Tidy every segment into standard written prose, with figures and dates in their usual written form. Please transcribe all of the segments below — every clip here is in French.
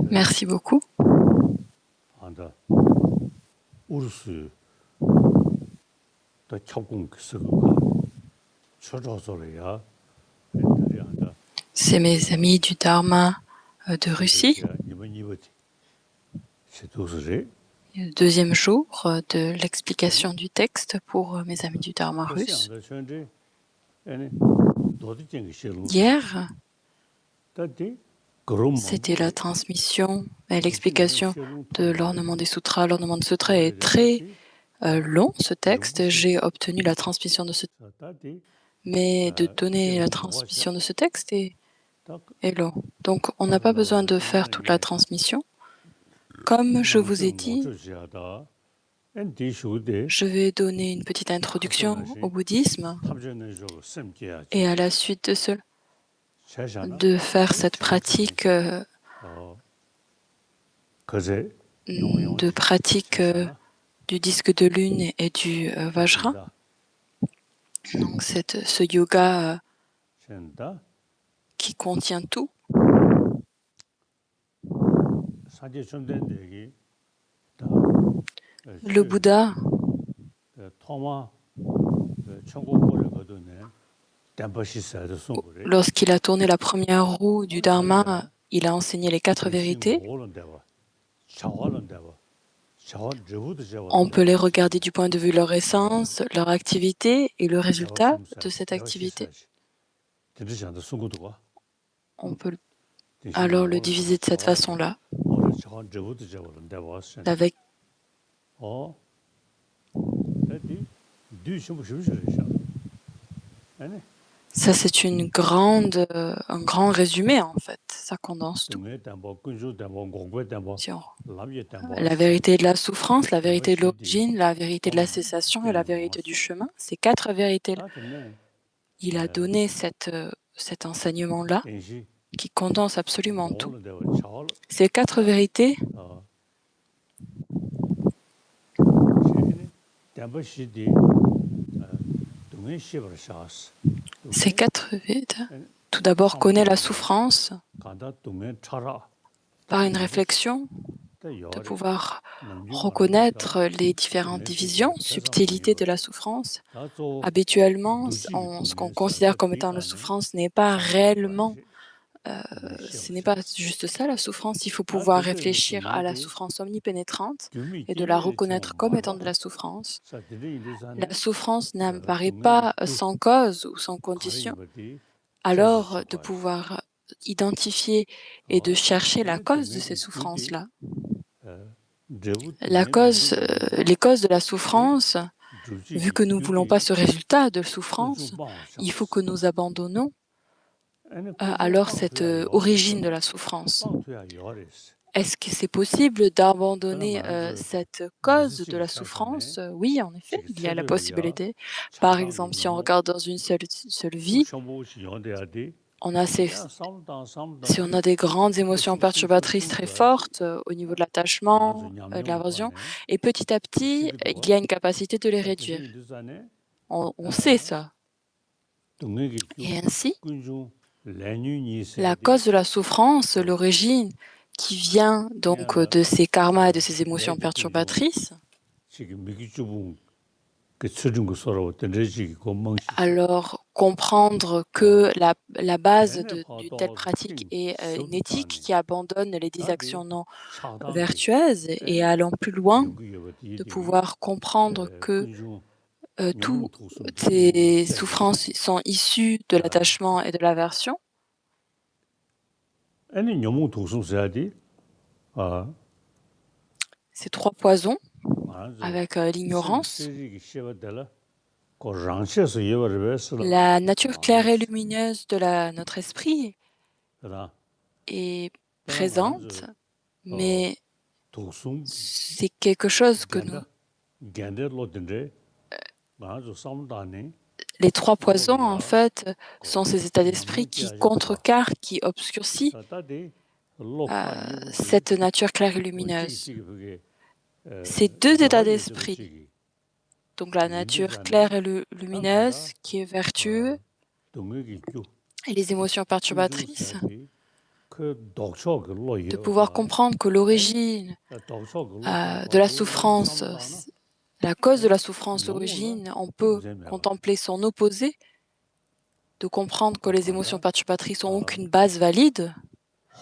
Merci beaucoup. C'est mes amis du Dharma de Russie. Le deuxième jour de l'explication du texte pour mes amis du Dharma russe. Hier, c'était la transmission et l'explication de l'ornement des sutras. L'ornement des sutras est très long, ce texte. J'ai obtenu la transmission de ce texte, mais de donner la transmission de ce texte est long. Donc, on n'a pas besoin de faire toute la transmission. Comme je vous ai dit, je vais donner une petite introduction au bouddhisme et à la suite de cela, de faire cette pratique du disque de lune et du Vajra. Donc ce yoga qui contient tout. Le Bouddha, lorsqu'il a tourné la première roue du Dharma, il a enseigné les 4 vérités. On peut les regarder du point de vue de leur essence, leur activité et le résultat de cette activité. On peut alors le diviser de cette façon-là. Avec ça, c'est un grand résumé, en fait. Ça condense tout. La vérité de la souffrance, la vérité de l'origine, la vérité de la cessation et la vérité du chemin, ces 4 vérités-là. Il a donné cet enseignement-là qui condense absolument tout. Ces 4 vérités tout d'abord, connaît la souffrance par une réflexion, de pouvoir reconnaître les différentes divisions, subtilités de la souffrance. Habituellement, ce qu'on considère comme étant la souffrance n'est pas réellement, ce n'est pas juste ça la souffrance. Il faut pouvoir réfléchir à la souffrance omnipénétrante et de la reconnaître comme étant de la souffrance. La souffrance n'apparaît pas sans cause ou sans condition. Alors, de pouvoir identifier et de chercher la cause de ces souffrances-là. Les causes de la souffrance, vu que nous ne voulons pas ce résultat de souffrance, il faut que nous abandonnons alors cette origine de la souffrance. Est-ce que c'est possible d'abandonner cette cause de la souffrance? Oui, en effet, il y a la possibilité. Par exemple, si on regarde dans une seule vie, si on a des grandes émotions perturbatrices très fortes au niveau de l'attachement, de l'aversion, et petit à petit, il y a une capacité de les réduire. On sait ça. Et ainsi, la cause de la souffrance, l'origine qui vient donc de ces karmas et de ces émotions perturbatrices, alors comprendre que la base d'une telle pratique est une éthique qui abandonne les 10 actions non vertueuses et allant plus loin, de pouvoir comprendre que toutes ces souffrances sont issues de l'attachement et de l'aversion. Ces 3 poisons avec l'ignorance, la nature claire et lumineuse de notre esprit est présente, mais c'est quelque chose que les 3 poisons, en fait, sont ces états d'esprit qui contrecarrent, qui obscurcissent cette nature claire et lumineuse. Ces 2 états d'esprit, donc la nature claire et lumineuse qui est vertueuse et les émotions perturbatrices, de pouvoir comprendre que l'origine de la souffrance, la cause de la souffrance, l'origine, on peut contempler son opposé, de comprendre que les émotions perturbatrices n'ont aucune base valide,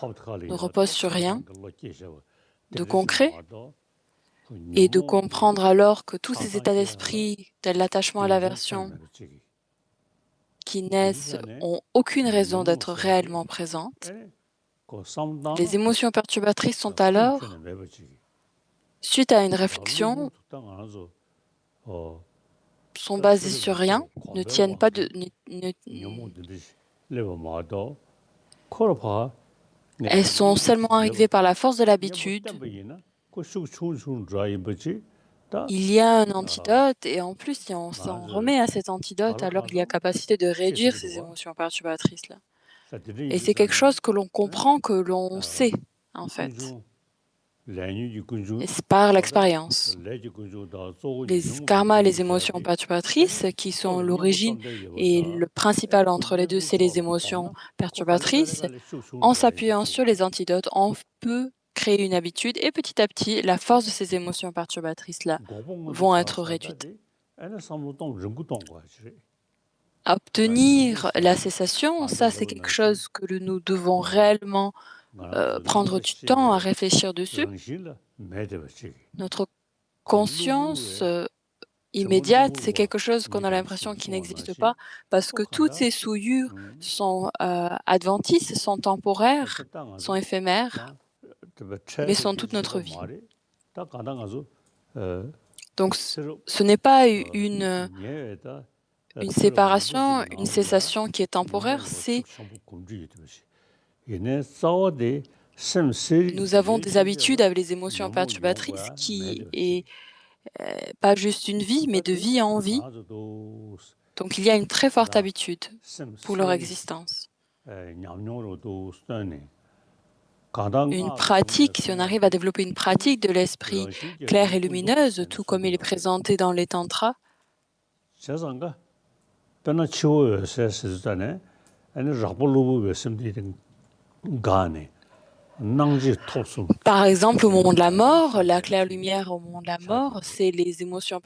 ne reposent sur rien de concret, et de comprendre alors que tous ces états d'esprit, tels l'attachement à l'aversion, qui naissent, ont aucune raison d'être réellement présentes. Les émotions perturbatrices sont alors, suite à une réflexion, sont basées sur rien, ne tiennent pas de... elles sont seulement arrivées par la force de l'habitude. Il y a un antidote, et en plus, si on s'en remet à cet antidote, alors il y a capacité de réduire ces émotions perturbatrices-là. Et c'est quelque chose que l'on comprend, que l'on sait, en fait. Et c'est par l'expérience. Les karmas, les émotions perturbatrices, qui sont l'origine et le principal entre les deux, c'est les émotions perturbatrices. En s'appuyant sur les antidotes, on peut créer une habitude et petit à petit, la force de ces émotions perturbatrices-là vont être réduites. Obtenir la cessation, ça c'est quelque chose que nous devons réellement prendre du temps à réfléchir dessus. Notre conscience immédiate, c'est quelque chose qu'on a l'impression qui n'existe pas parce que toutes ces souillures sont adventices, sont temporaires, sont éphémères, mais sont toute notre vie. Donc ce n'est pas une séparation, une cessation qui est temporaire, c'est nous avons des habitudes avec les émotions perturbatrices qui est pas juste une vie, mais de vie en vie. Donc il y a une très forte habitude pour leur existence. Une pratique, si on arrive à développer une pratique de l'esprit clair et lumineuse, tout comme il est présenté dans les tantras, par exemple, au moment de la mort, la claire lumière au moment de la mort, c'est les émotions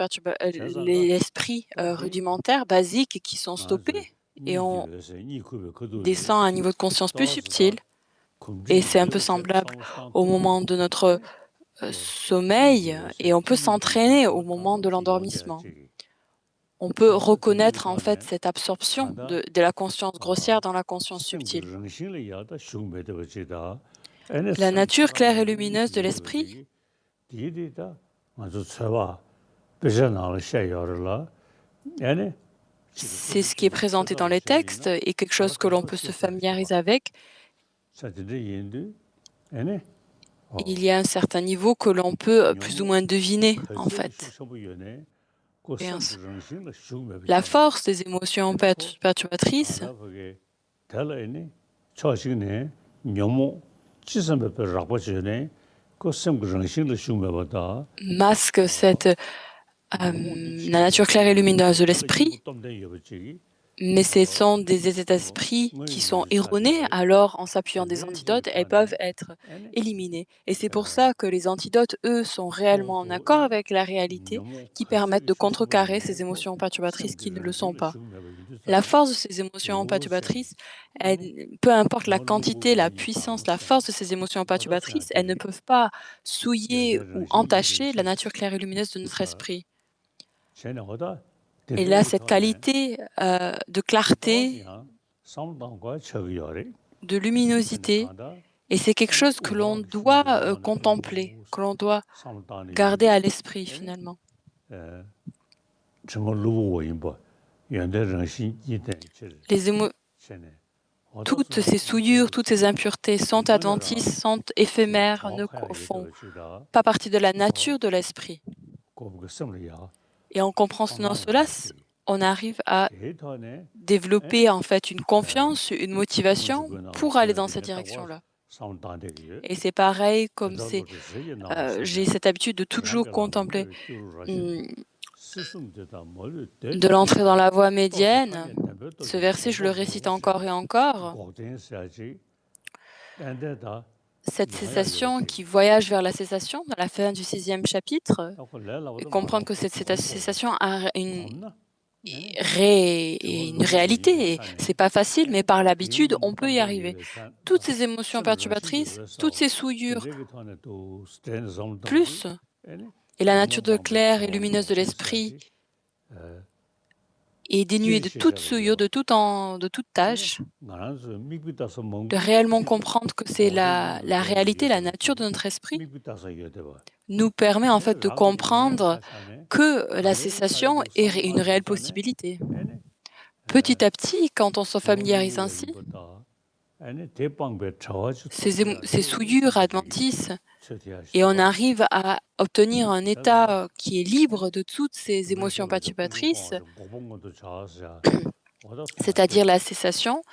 les esprits rudimentaires, basiques, qui sont stoppés et on descend à un niveau de conscience plus subtil. Et c'est un peu semblable au moment de notre sommeil, et on peut s'entraîner au moment de l'endormissement. On peut reconnaître en fait cette absorption de la conscience grossière dans la conscience subtile. La nature claire et lumineuse de l'esprit, c'est ce qui est présenté dans les textes et quelque chose que l'on peut se familiariser avec. Il y a un certain niveau que l'on peut plus ou moins deviner, en fait. La force des émotions perturbatrices masque la nature claire et lumineuse de l'esprit, mais ce sont des états d'esprit qui sont erronés, alors en s'appuyant des antidotes, elles peuvent être éliminées. Et c'est pour ça que les antidotes, eux, sont réellement en accord avec la réalité, qui permettent de contrecarrer ces émotions perturbatrices qui ne le sont pas. La force de ces émotions perturbatrices, peu importe la quantité, la puissance, la force de ces émotions perturbatrices, elles ne peuvent pas souiller ou entacher la nature claire et lumineuse de notre esprit. Et là, cette qualité de clarté, de luminosité, et c'est quelque chose que l'on doit contempler, que l'on doit garder à l'esprit finalement. Toutes ces souillures, toutes ces impuretés sont adventices, sont éphémères, ne font pas partie de la nature de l'esprit. Et en comprenant cela, on arrive à développer en fait une confiance, une motivation pour aller dans cette direction-là. Et c'est pareil, comme j'ai cette habitude de toujours contempler de l'entrée dans la voie médiane. Ce verset, je le récite encore et encore. Cette cessation qui voyage vers la cessation, dans la fin du 6e chapitre, et comprendre que cette cessation a une réalité. C'est pas facile, mais par l'habitude, on peut y arriver. Toutes ces émotions perturbatrices, toutes ces souillures, plus, et la nature de claire et lumineuse de l'esprit est dénuée de toute souillure, de toute tâche, de réellement comprendre que c'est la réalité, la nature de notre esprit, nous permet en fait de comprendre que la cessation est une réelle possibilité. Petit à petit, quand on se familiarise ainsi, ces souillures adventissent et on arrive à obtenir un état qui est libre de toutes ces émotions perturbatrices, c'est-à-dire la cessation,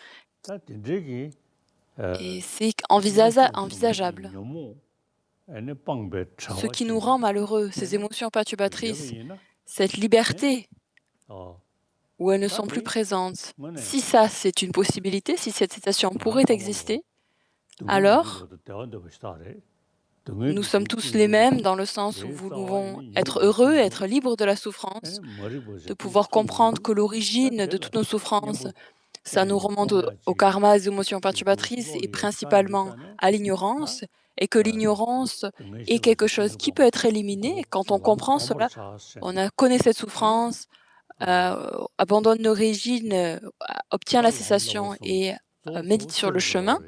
et c'est envisageable. Ce qui nous rend malheureux, ces émotions perturbatrices, cette liberté où elles ne sont plus présentes, si ça c'est une possibilité, si cette cessation pourrait exister, alors nous sommes tous les mêmes dans le sens où nous devons être heureux, être libres de la souffrance, de pouvoir comprendre que l'origine de toutes nos souffrances, ça nous remonte au karma, aux émotions perturbatrices et principalement à l'ignorance, et que l'ignorance est quelque chose qui peut être éliminé. Quand on comprend cela, on connaît cette souffrance, abandonne l'origine, obtient la cessation et médite sur le chemin.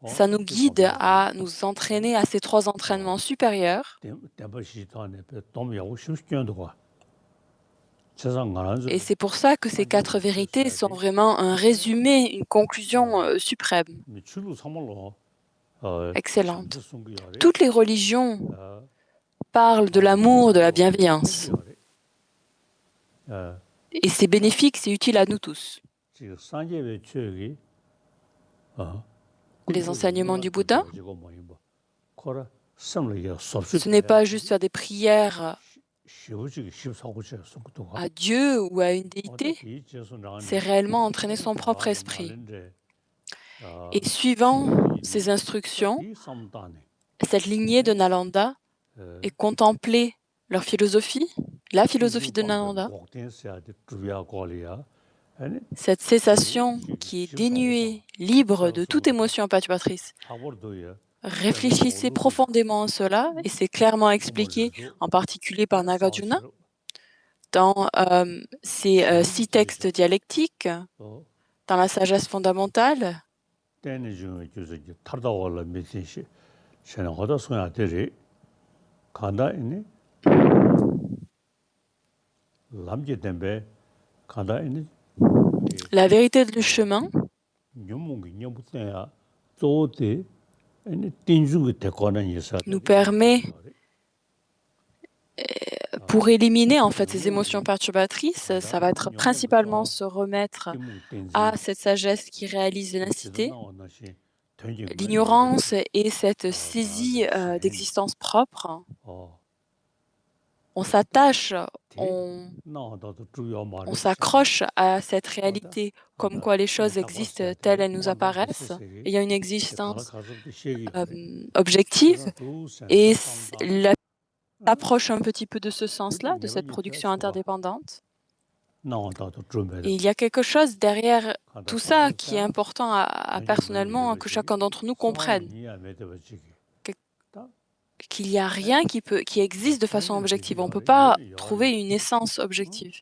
Ça nous guide à nous entraîner à ces 3 entraînements supérieurs. Et c'est pour ça que ces 4 vérités sont vraiment un résumé, une conclusion suprême, excellente. Toutes les religions parlent de l'amour, de la bienveillance. Et c'est bénéfique, c'est utile à nous tous. Les enseignements du Bouddha, ce n'est pas juste faire des prières à Dieu ou à une déité, c'est réellement entraîner son propre esprit. Et suivant ces instructions, cette lignée de Nalanda, et contempler leur philosophie, la philosophie de Nalanda, cette cessation qui est dénuée, libre de toute émotion perturbatrice. Réfléchissez profondément à cela, et c'est clairement expliqué, en particulier par Nagarjuna, dans ces 6 textes dialectiques, dans la sagesse fondamentale. La vérité du chemin nous permet, pour éliminer en fait ces émotions perturbatrices, ça va être principalement se remettre à cette sagesse qui réalise l'incité, l'ignorance et cette saisie d'existence propre. On s'attache, on s'accroche à cette réalité, comme quoi les choses existent telles elles nous apparaissent. Il y a une existence objective, et l'approche un petit peu de ce sens-là, de cette production interdépendante. Et il y a quelque chose derrière tout ça qui est important à personnellement que chacun d'entre nous comprenne. Qu'il n'y a rien qui existe de façon objective. On ne peut pas trouver une essence objective.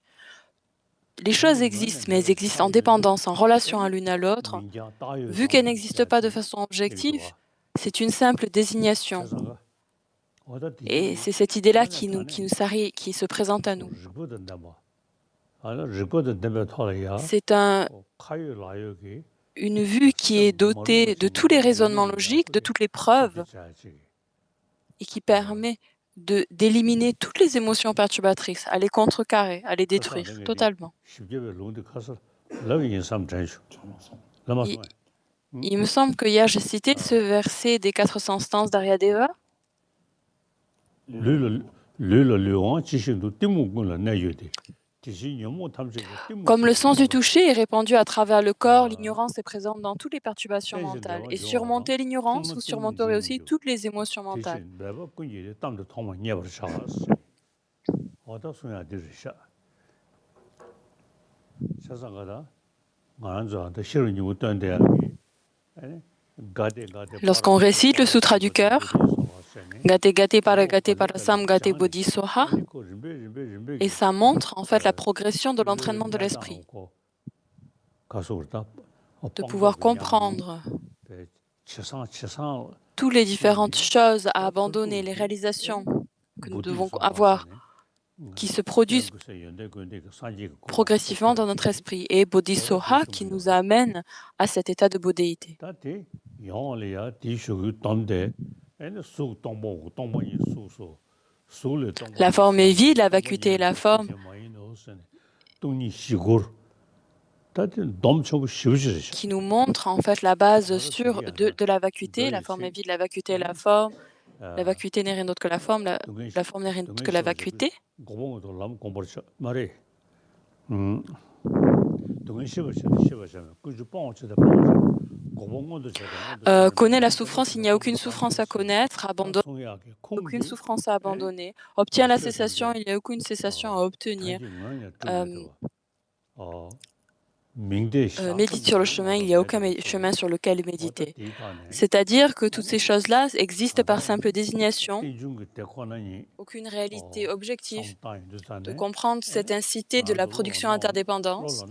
Les choses existent, mais elles existent en dépendance, en relation à l'une à l'autre. Vu qu'elles n'existent pas de façon objective, c'est une simple désignation. Et c'est cette idée-là qui se présente à nous. C'est une vue qui est dotée de tous les raisonnements logiques, de toutes les preuves, et qui permet d'éliminer toutes les émotions perturbatrices, à les contrecarrer, à les détruire totalement. Il me semble que hier j'ai cité ce verset des 400 stances d'Aryadeva. Comme le sens du toucher est répandu à travers le corps, l'ignorance est présente dans toutes les perturbations mentales. Et surmonter l'ignorance, vous surmonterez aussi toutes les émotions mentales. Lorsqu'on récite le sutra du cœur, Gate Gate Parasam Gate Bodhisoha, et ça montre en fait la progression de l'entraînement de l'esprit, de pouvoir comprendre toutes les différentes choses à abandonner, les réalisations que nous devons avoir, qui se produisent progressivement dans notre esprit, et Bodhisoha qui nous amène à cet état de bodhéité. La forme est vide, la vacuité est la forme, qui nous montre en fait la base sûre de la vacuité. La forme est vide, la vacuité est la forme. La vacuité n'est rien d'autre que la forme, la forme n'est rien d'autre que la vacuité. Connaît la souffrance, il n'y a aucune souffrance à connaître, abandonne aucune souffrance à abandonner, obtient la cessation, il n'y a aucune cessation à obtenir. Médite sur le chemin, il n'y a aucun chemin sur lequel méditer. C'est-à-dire que toutes ces choses-là existent par simple désignation, aucune réalité objective. De comprendre cette incité de la production interdépendance,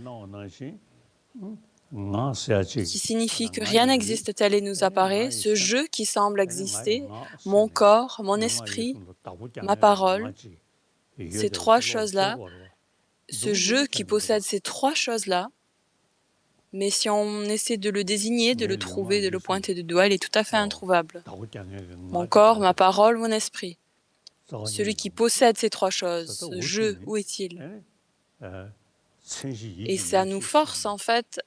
qui signifie que rien n'existe tel et nous apparaît, ce jeu qui semble exister, mon corps, mon esprit, ma parole, ces trois choses-là, ce jeu qui possède ces trois choses-là, mais si on essaie de le désigner, de le trouver, de le pointer du doigt, il est tout à fait introuvable. Mon corps, ma parole, mon esprit. Celui qui possède ces trois choses, ce jeu, où est-il? Et ça nous force en fait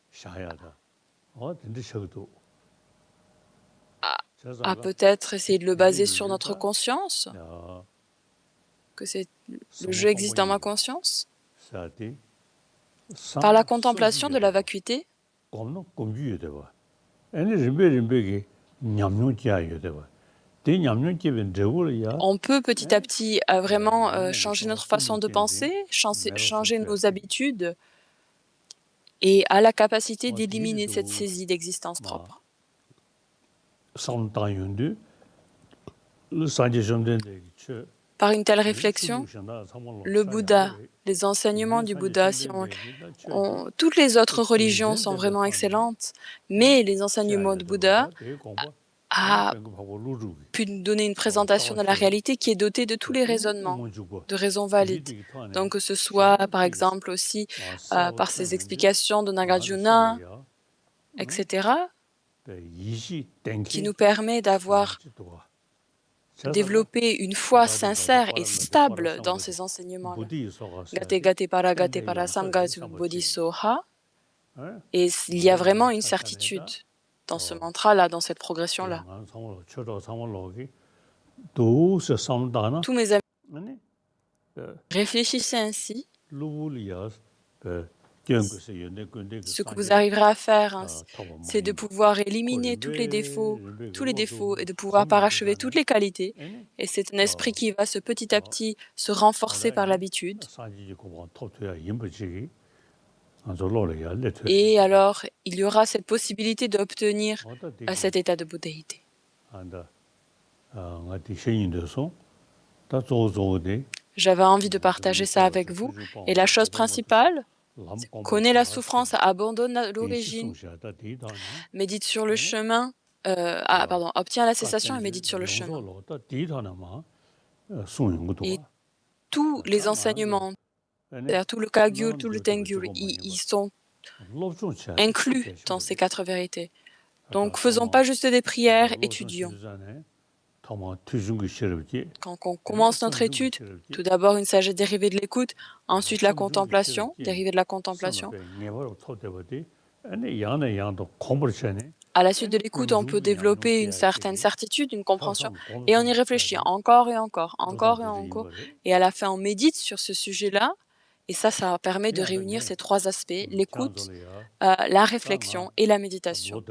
à peut-être essayer de le baser sur notre conscience, que le jeu existe dans ma conscience. Par la contemplation de la vacuité, on peut petit à petit vraiment changer notre façon de penser, changer nos habitudes et a la capacité d'éliminer cette saisie d'existence propre. Par une telle réflexion, le Bouddha, les enseignements du Bouddha, toutes les autres religions sont vraiment excellentes, mais les enseignements du Bouddha a pu nous donner une présentation de la réalité qui est dotée de tous les raisonnements, de raisons valides. Donc que ce soit par exemple aussi par ses explications de Nagarjuna, etc., qui nous permet d'avoir développer une foi sincère et stable dans ces enseignements-là. Gate Gate Parasam Gate Bodhisoha. Et il y a vraiment une certitude dans ce mantra-là, dans cette progression-là. Tous mes amis, réfléchissez ainsi. Ce que vous arriverez à faire, c'est de pouvoir éliminer tous les défauts, et de pouvoir parachever toutes les qualités. Et c'est un esprit qui va petit à petit se renforcer par l'habitude. Et alors, il y aura cette possibilité d'obtenir cet état de bodhéité. J'avais envie de partager ça avec vous. Et la chose principale, connaît la souffrance, abandonne l'origine, médite sur le chemin, obtient la cessation et médite sur le chemin. Et tous les enseignements, c'est-à-dire tout le Kagyu, tout le Tengyur, ils sont inclus dans ces quatre vérités. Donc, faisons pas juste des prières, étudions. Quand on commence notre étude, tout d'abord une sagesse dérivée de l'écoute, ensuite la contemplation, dérivée de la contemplation. À la suite de l'écoute, on peut développer une certaine certitude, une compréhension, et on y réfléchit encore et encore, encore et encore. Et à la fin, on médite sur ce sujet-là, Et ça permet de réunir ces 3 aspects, l'écoute, la réflexion et la méditation.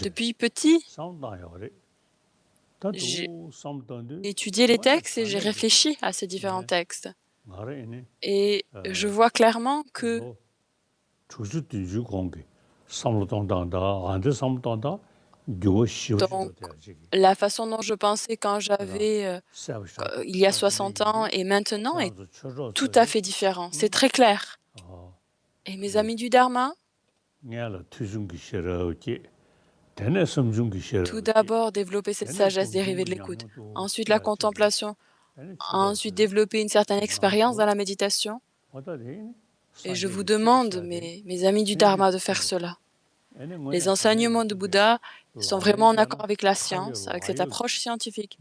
Depuis petit, j'ai étudié les textes et j'ai réfléchi à ces différents textes. Et je vois clairement que donc la façon dont je pensais quand j'avais, il y a 60 ans et maintenant est tout à fait différent. C'est très clair. Et mes amis du dharma, tout d'abord développer cette sagesse dérivée de l'écoute, ensuite la contemplation, ensuite développer une certaine expérience dans la méditation. Et je vous demande, mes amis du dharma, de faire cela. Les enseignements de Bouddha sont vraiment en accord avec la science, avec cette approche scientifique.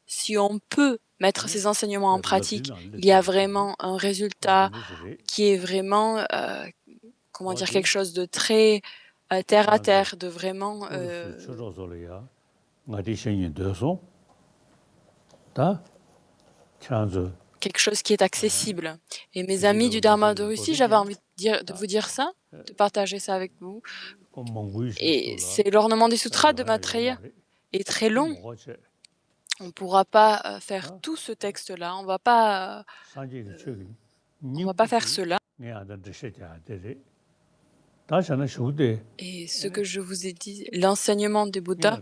Si on peut mettre ces enseignements en pratique, il y a vraiment un résultat qui est vraiment, comment dire, quelque chose de très terre à terre, de vraiment quelque chose qui est accessible. Et mes amis du Dharma de Russie, j'avais envie de vous dire ça, de partager ça avec vous. Et c'est l'ornement des sutras de Maitreya est très long. On ne pourra pas faire tout ce texte-là. On va pas faire cela. Et ce que je vous ai dit, l'enseignement du Bouddha,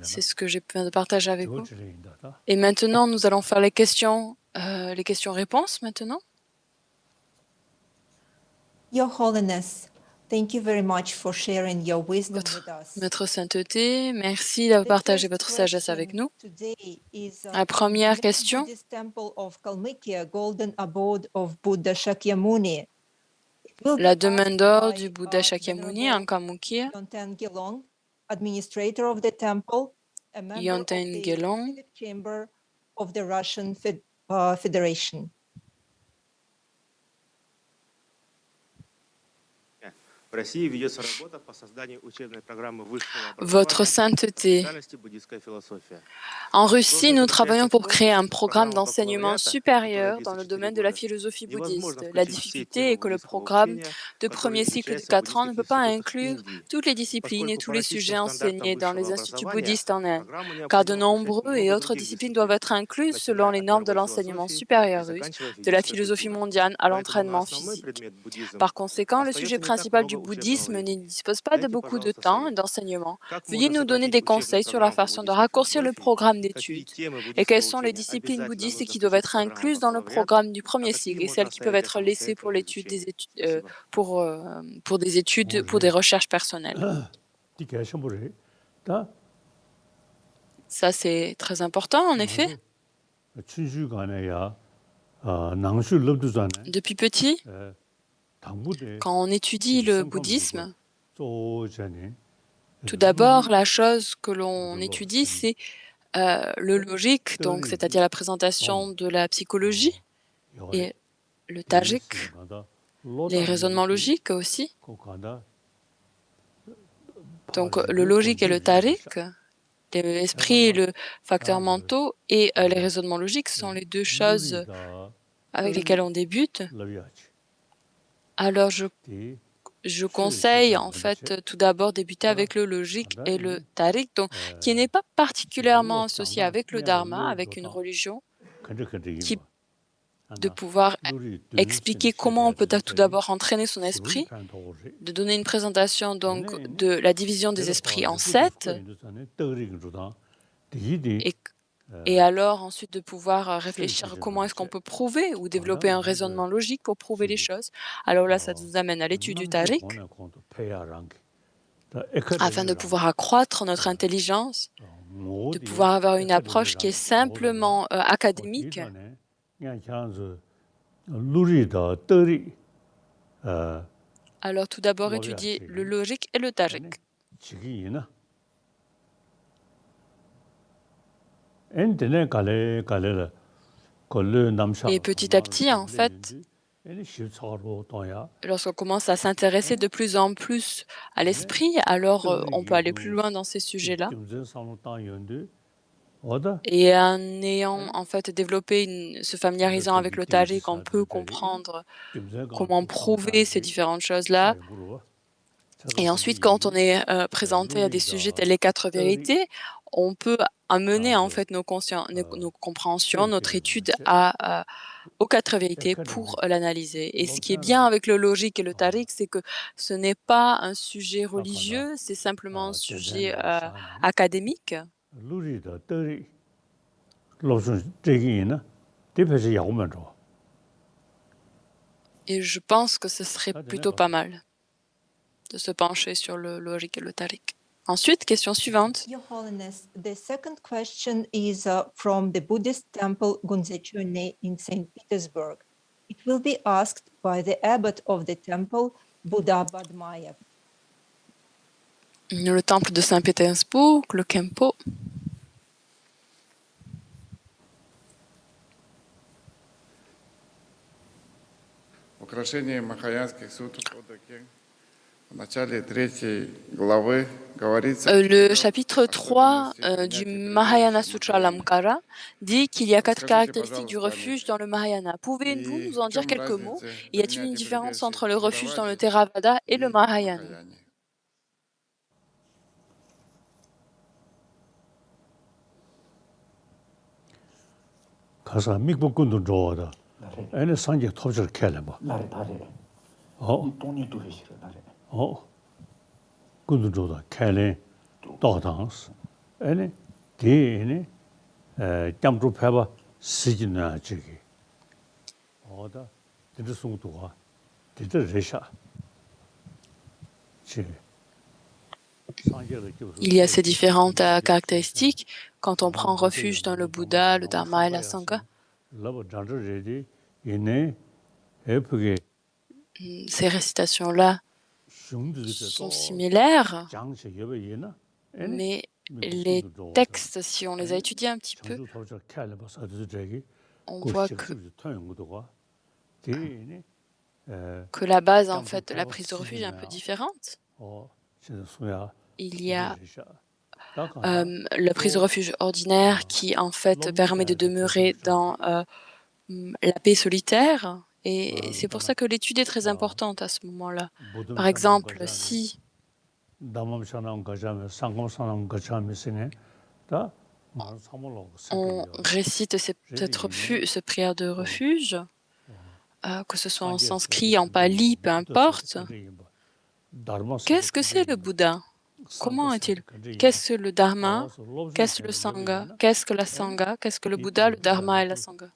c'est ce que j'ai pu partager avec vous. Et maintenant, nous allons faire les questions-réponses maintenant. Your Holiness, thank you very much for sharing your wisdom with us. Votre sainteté, merci d'avoir partagé votre sagesse avec nous. La première question. La demande d'or du Bouddha Shakyamuni en Kalmykia. Administrator of the temple, a member of Yonten the Gelong. Chamber of the Russian Federation. Votre sainteté. En Russie, nous travaillons pour créer un programme d'enseignement supérieur dans le domaine de la philosophie bouddhiste. La difficulté est que le programme de premier cycle de 4 ans ne peut pas inclure toutes les disciplines et tous les sujets enseignés dans les instituts bouddhistes en Inde, car de nombreux et autres disciplines doivent être incluses selon les normes de l'enseignement supérieur russe, de la philosophie mondiale à l'entraînement physique. Par conséquent, le sujet principal du bouddhisme ne dispose pas de beaucoup de temps et d'enseignement. Veuillez nous donner des conseils sur la façon de raccourcir le programme d'études et quelles sont les disciplines bouddhistes qui doivent être incluses dans le programme du premier cycle et celles qui peuvent être laissées pour l'étude des études, pour des études, pour des recherches personnelles. Ça, c'est très important, en effet. Depuis petit, quand on étudie le bouddhisme, tout d'abord, la chose que l'on étudie, c'est le logique, donc c'est-à-dire la présentation de la psychologie, et le tajik, les raisonnements logiques aussi. Donc le logique et le tajik, l'esprit et le facteur mentaux et les raisonnements logiques sont les deux choses avec lesquelles on débute. Alors je conseille en fait tout d'abord débuter avec le logique et le tarik, donc qui n'est pas particulièrement associé avec le dharma, avec une religion, de pouvoir expliquer comment on peut tout d'abord entraîner son esprit, de donner une présentation donc de la division des esprits en 7, et alors ensuite de pouvoir réfléchir comment est-ce qu'on peut prouver ou développer un raisonnement logique pour prouver les choses. Alors là, ça nous amène à l'étude du tarik, afin de pouvoir accroître notre intelligence, de pouvoir avoir une approche qui est simplement académique. Alors tout d'abord étudier le logique et le tarik. Et petit à petit, en fait, lorsqu'on commence à s'intéresser de plus en plus à l'esprit, alors on peut aller plus loin dans ces sujets-là. Et en ayant en fait développé se familiarisant avec le tariq, on peut comprendre comment prouver ces différentes choses-là. Et ensuite, quand on est présenté à des sujets tels les 4 vérités, on peut amener en fait nos compréhensions, notre étude aux 4 vérités pour l'analyser. Et ce qui est bien avec le logique et le tariq, c'est que ce n'est pas un sujet religieux, c'est simplement un sujet académique. Et je pense que ce serait plutôt pas mal de se pencher sur le logique et le tariq. Ensuite, question suivante. Your Holiness, the second question is from the Buddhist temple Gunzechune in St. Petersburg. It will be asked by the abbot of the temple, Buddha Badmaya. Le temple de Saint-Pétersbourg, le Kempo. Украшение махаянских сутр Ода-Кёнг в начале 3 главы говорится... Le chapitre 3 du Mahayana Sutra Lamkara dit qu'il y a 4 caractéristiques du refuge dans le Mahayana. Pouvez-vous nous en dire quelques mots? Y a-t-il une différence entre le refuge dans le Theravada et le Mahayana? 가서 미국군도 좋아다. 애네 산지 톱질 캐래 뭐. 나래 다래. 이 돈이 또 회시래 나래. 군도 좋다. 캐래 도당스. 애네 디네 잠주 패봐 시진나 저기. 어다 디드 송도가 디드 레샤. 지. Il y a ces différentes caractéristiques quand on prend refuge dans le Bouddha, le Dharma et la Sangha. Ces récitations-là sont similaires, mais les textes, si on les a étudiés un petit peu, on voit que la base en fait de la prise de refuge est un peu différente. Il y a la prise de refuge ordinaire qui en fait permet de demeurer dans la paix solitaire, et c'est pour ça que l'étude est très importante à ce moment-là. Par exemple, si on récite cette prière de refuge, que ce soit en sanskrit, en pali, peu importe, qu'est-ce que c'est le Bouddha? Comment est-il? Qu'est-ce que le Dharma? Qu'est-ce que le Sangha? Qu'est-ce que la Sangha? Qu'est-ce que le Bouddha, le Dharma et la Sangha?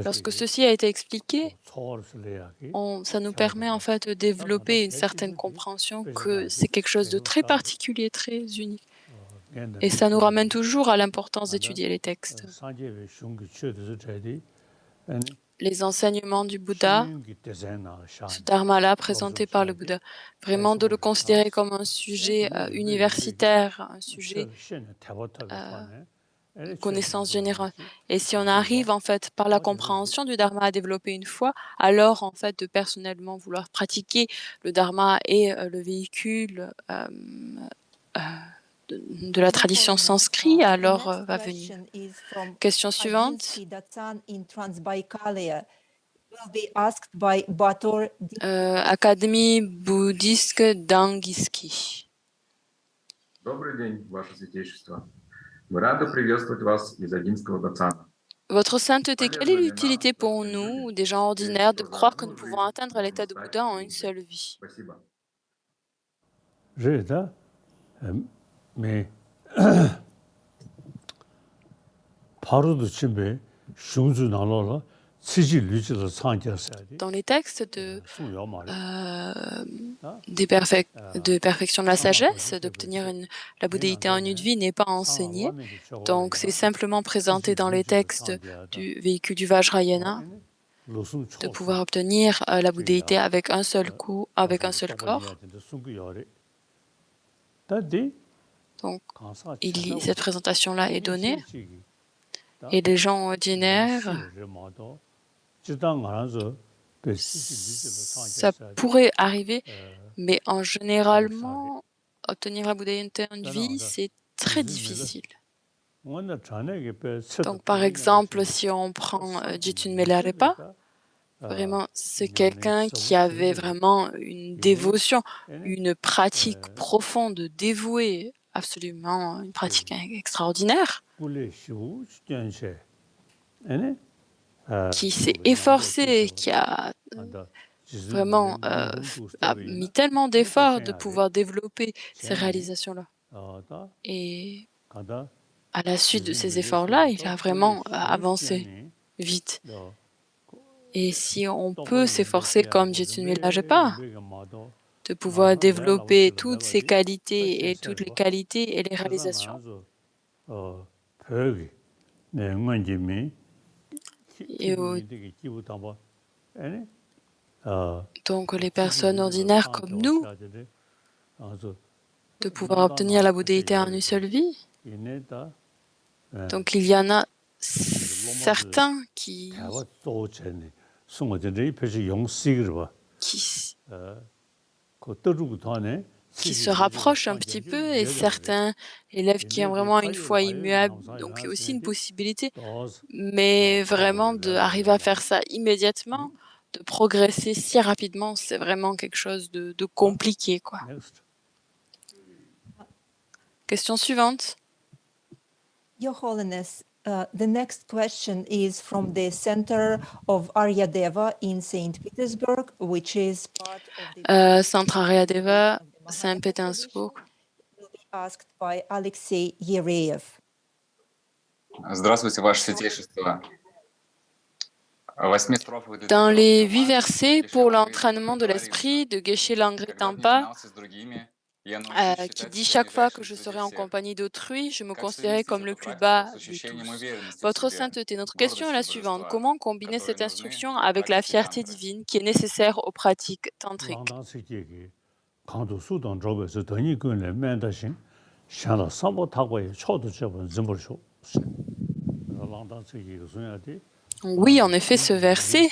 Lorsque ceci a été expliqué, ça nous permet en fait de développer une certaine compréhension que c'est quelque chose de très particulier, très unique. Et ça nous ramène toujours à l'importance d'étudier les textes. Les enseignements du Bouddha, ce dharma-là présenté par le Bouddha, vraiment de le considérer comme un sujet universitaire, un sujet connaissance générale. Et si on arrive en fait par la compréhension du dharma à développer une foi, alors en fait de personnellement vouloir pratiquer le dharma et le véhicule de la tradition sanskrit, alors va venir. Question suivante. Académie bouddhiste d'Anguisky. Добрый день, Ваше Святейшество. Мы рады приветствовать вас из Агинского Дацана. Votre sainteté, quelle est l'utilité pour nous, des gens ordinaires, de croire que nous pouvons atteindre l'état de Bouddha en une seule vie? Спасибо. mais 바로도 침배 슝주 나눠라 치지 리지를 상기했어야지. Dans les textes de perfection de la sagesse, d'obtenir la bouddhéité en une vie n'est pas enseigné. Donc c'est simplement présenté dans les textes du véhicule du Vajrayana, de pouvoir obtenir la bouddhéité avec un seul coup, avec un seul corps. Donc cette présentation-là est donnée. Et les gens ordinaires, ça pourrait arriver, mais en généralement, obtenir la bouddhéité en une vie, c'est très difficile. Donc, Donc, par exemple, si on prend Jitun Milarepa, vraiment, c'est quelqu'un qui avait vraiment une dévotion, une pratique profonde, dévouée, absolument une pratique extraordinaire, qui s'est efforcé, qui a vraiment a mis tellement d'efforts de pouvoir développer ces réalisations-là. Et à la suite de ces efforts-là, il a vraiment avancé vite. Et si on peut s'efforcer comme Jetsun Milarepa, de pouvoir développer toutes ces qualités et toutes les qualités et les réalisations. Et donc les personnes ordinaires comme nous, de pouvoir obtenir la bouddhéité en une seule vie. Donc il y en a certains qui se rapprochent un petit peu et certains élèves qui ont vraiment une foi immuable. Donc il y a aussi une possibilité, mais vraiment d'arriver à faire ça immédiatement, de progresser si rapidement, c'est vraiment quelque chose de compliqué, quoi. Question suivante. Your Holiness, the next question is from the Center of Aryadeva in St. Petersburg, which is part of the Centre Aryadeva, Saint-Pétersbourg. will be asked by Alexei Yereev. Здравствуйте, Ваше Святейшество. Dans les 8 versets pour l'entraînement de l'esprit de Geshe Langri Tampa, qui dit chaque fois que je serai en compagnie d'autrui, je me considérerai comme le plus bas de tous. Votre sainteté, notre question est la suivante. Comment combiner cette instruction avec la fierté divine qui est nécessaire aux pratiques tantriques? Oui, en effet, ce verset,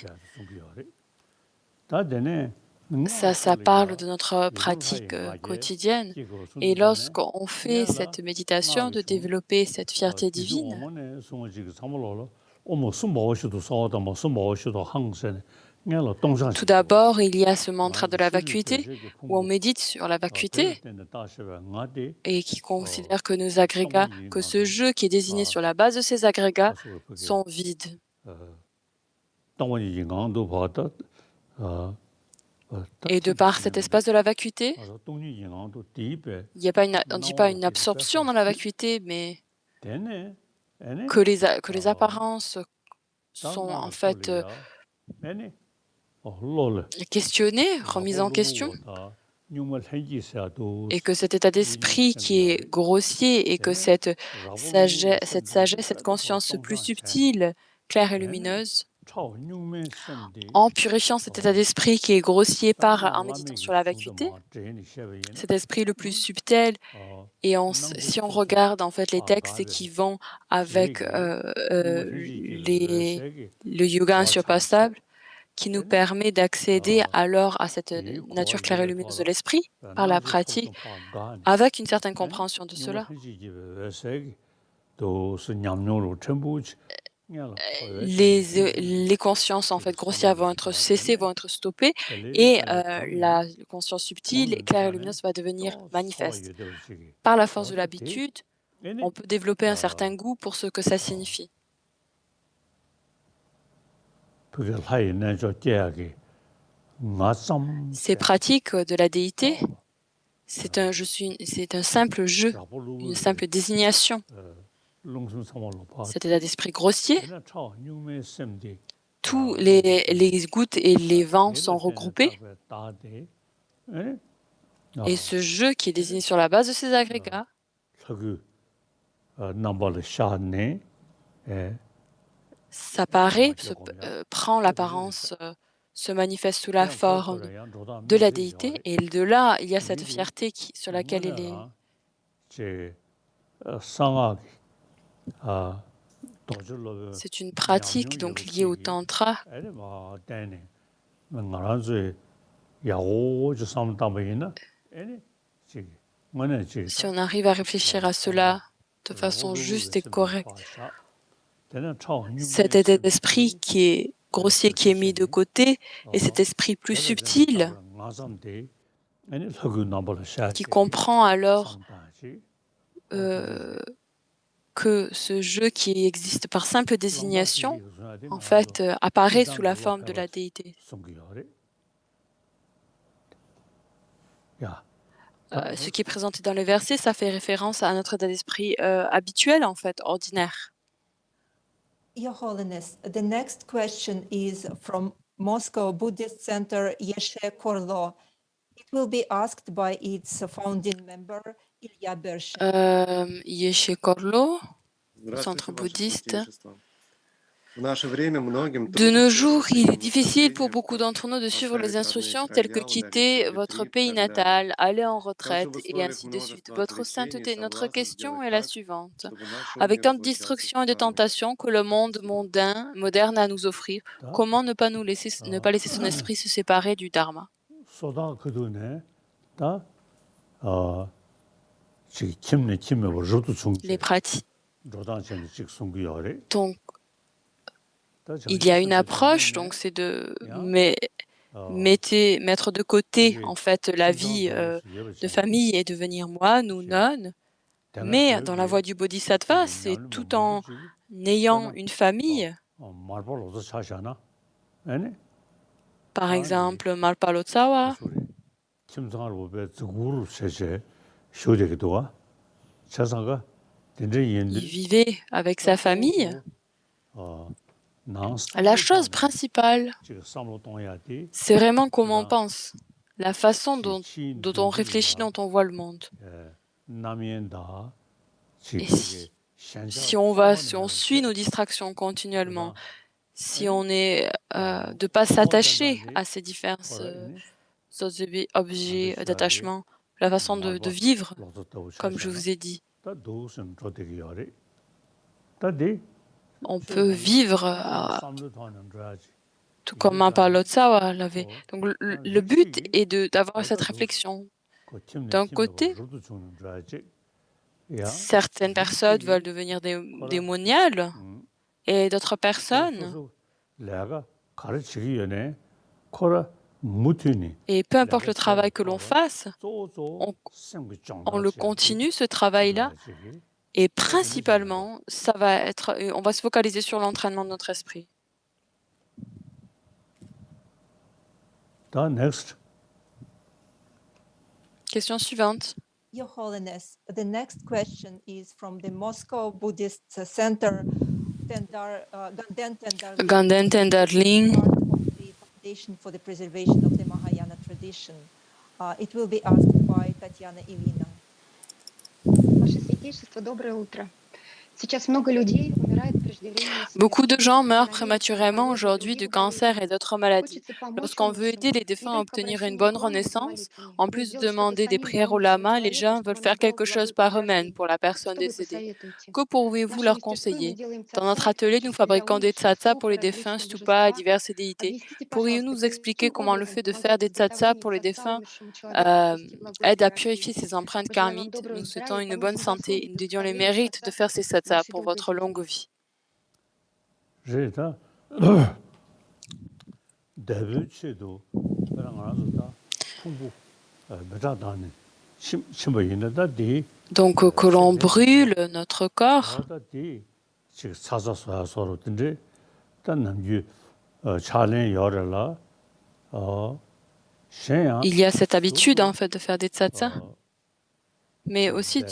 ça parle de notre pratique quotidienne. Et lorsqu'on fait cette méditation, de développer cette fierté divine, tout d'abord, il y a ce mantra de la vacuité, où on médite sur la vacuité et qui considère que nos agrégats, que ce jeu qui est désigné sur la base de ces agrégats sont vides. Et de par cet espace de la vacuité, il n'y a pas on ne dit pas une absorption dans la vacuité, mais que les apparences sont en fait questionnées, remises en question, et que cet état d'esprit qui est grossier et que cette sagesse, cette conscience plus subtile, claire et lumineuse, en purifiant cet état d'esprit qui est grossier en méditant sur la vacuité, cet esprit le plus subtil, et si on regarde en fait les textes qui vont avec le yoga insurpassable, qui nous permet d'accéder alors à cette nature claire et lumineuse de l'esprit par la pratique, avec une certaine compréhension de cela. Les consciences en fait grossières vont être cessées, vont être stoppées, et la conscience subtile, claire et lumineuse va devenir manifeste. Par la force de l'habitude, on peut développer un certain goût pour ce que ça signifie. Ces pratiques de la déité, c'est un simple jeu, une simple désignation. Cet état d'esprit grossier, tous les gouttes et les vents sont regroupés, et ce jeu qui est désigné sur la base de ces agrégats prend l'apparence, se manifeste sous la forme de la déité, et de là, il y a cette fierté sur laquelle il est. C'est une pratique donc liée au tantra. Si on arrive à réfléchir à cela de façon juste et correcte, cet état d'esprit qui est grossier, qui est mis de côté, et cet esprit plus subtil, qui comprend alors que ce jeu qui existe par simple désignation, en fait, apparaît sous la forme de la déité. Ce qui est présenté dans les versets, ça fait référence à notre état d'esprit habituel, en fait, ordinaire. Your Holiness, the next question is from Moscow Buddhist Center Yeshe Korlo. It will be asked by its founding member Ilya Bershin. Yeshe Korlo, Здравствуйте, centre Ваше bouddhiste. Святейшество. В наше время многим De nos трудно jours, il est первым difficile pour наставлением beaucoup d'entre nous de suivre les оставить родные instructions telles que края, удалиться quitter от votre грехи и pays так далее. natal, aller en Также retraite в et условиях ainsi de suite. множества Votre отвлечений и sainteté, notre соблазнов question сделать est la так, suivante. чтобы наш ум Avec не tant разлучался d'instructions et с de нами. tentations que le monde mondain, moderne a à nous offrir, comment ne pas laisser son esprit se séparer du Dharma? Les pratiques. Donc, il y a une approche, donc c'est de mettre de côté en fait la vie de famille et devenir moine ou nonne. Mais dans la voie du bodhisattva, c'est tout en ayant une famille. Par exemple, Marpalotsawa, il vivait avec sa famille. La chose principale, c'est vraiment comment on pense, la façon dont on réfléchit, dont on voit le monde. Et si on suit nos distractions continuellement, si on est de ne pas s'attacher à ces différents objets d'attachement, la façon de vivre, comme je vous ai dit. On peut vivre tout comme Mappalotsawa l'avait. Donc le but est d'avoir cette réflexion. D'un côté, certaines personnes veulent devenir des moniales et d'autres personnes, et peu importe le travail que l'on fasse, on le continue, ce travail-là, et principalement, on va se focaliser sur l'entraînement de notre esprit. Question suivante. Your Holiness, the next question is from the Moscow Buddhist Center, Ganden Tendarling. part of the Foundation for the Preservation of the Mahayana Tradition. It will be asked by Tatiana Ilina. Ваше Святейшество, доброе утро. Сейчас много людей умирает преждевременно. Beaucoup de gens meurent prématurément aujourd'hui du cancer et d'autres maladies. Lorsqu'on veut aider les défunts à obtenir une bonne renaissance, en plus de demander des prières au lama, les gens veulent faire quelque chose par eux-mêmes pour la personne décédée. Que pourriez-vous leur conseiller? Dans notre atelier, nous fabriquons des tsatsas pour les défunts, stupas et diverses déités. Pourriez-vous nous expliquer comment le fait de faire des tsatsas pour les défunts aide à purifier ses empreintes karmiques? Nous souhaitons une bonne santé et nous dédions les mérites de faire ces tsatsas pour votre longue vie. Donc que l'on brûle notre corps, il y a cette habitude en fait de faire des tsatsas, mais aussi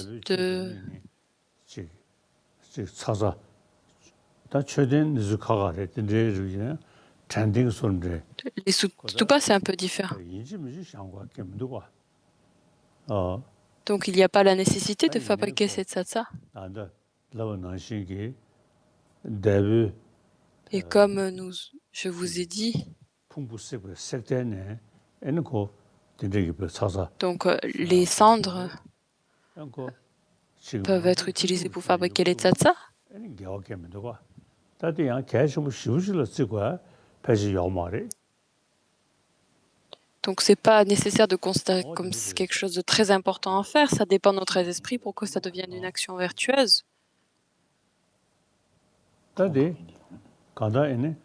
les stupas, c'est un peu différent. Donc il n'y a pas la nécessité de fabriquer ces tsatsas. Et comme je vous ai dit, donc les cendres peuvent être utilisées pour fabriquer les tsatsas. Donc, c'est pas nécessaire de considérer comme quelque chose de très important à faire. Ça dépend de notre esprit pour que ça devienne une action vertueuse. 다데 가다 에네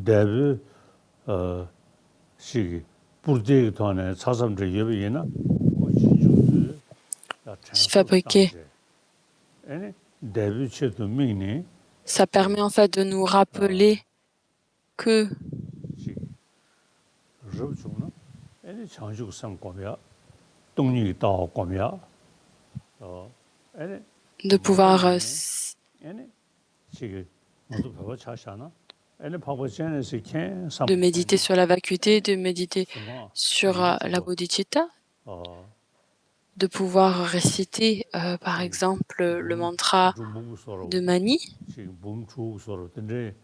데브 시기 불데기 돈에 사람들 예비이나 고지주스 Fabriquer. 에네 데브 체도 미니 Ça permet en fait de nous rappeler que 시기 저주나 에네 장주 상고며 동력이 다 고며 에네 de pouvoir 에네 시기 모두 배워 차샤나 에네 파고전에서 캔 de méditer sur la vacuité, de méditer sur la bodhicitta, de pouvoir réciter par exemple le mantra de Mani.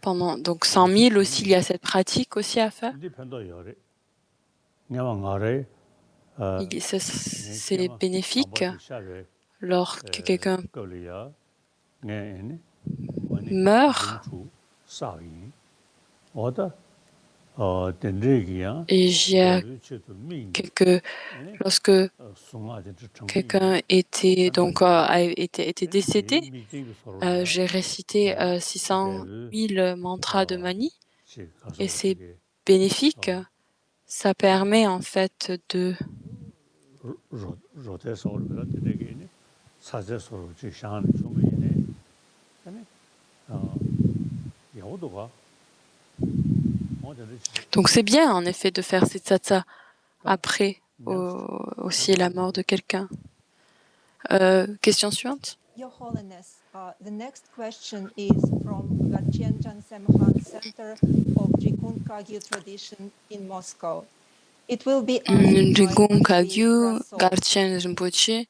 Pendant donc 100 000 aussi, il y a cette pratique aussi à faire. C'est bénéfique lorsque quelqu'un meurt. Et lorsque quelqu'un était donc a été décédé, j'ai récité 600 000 mantras de Mani et c'est bénéfique. Ça permet en fait de donc c'est bien en effet de faire cette satsa après aussi la mort de quelqu'un. Question suivante. Your Holiness, the next question is from Garchen Jansemhan Center of Jigun Kagyu tradition in Moscow. It will be Jigun Kagyu, Garchen Rinpoche.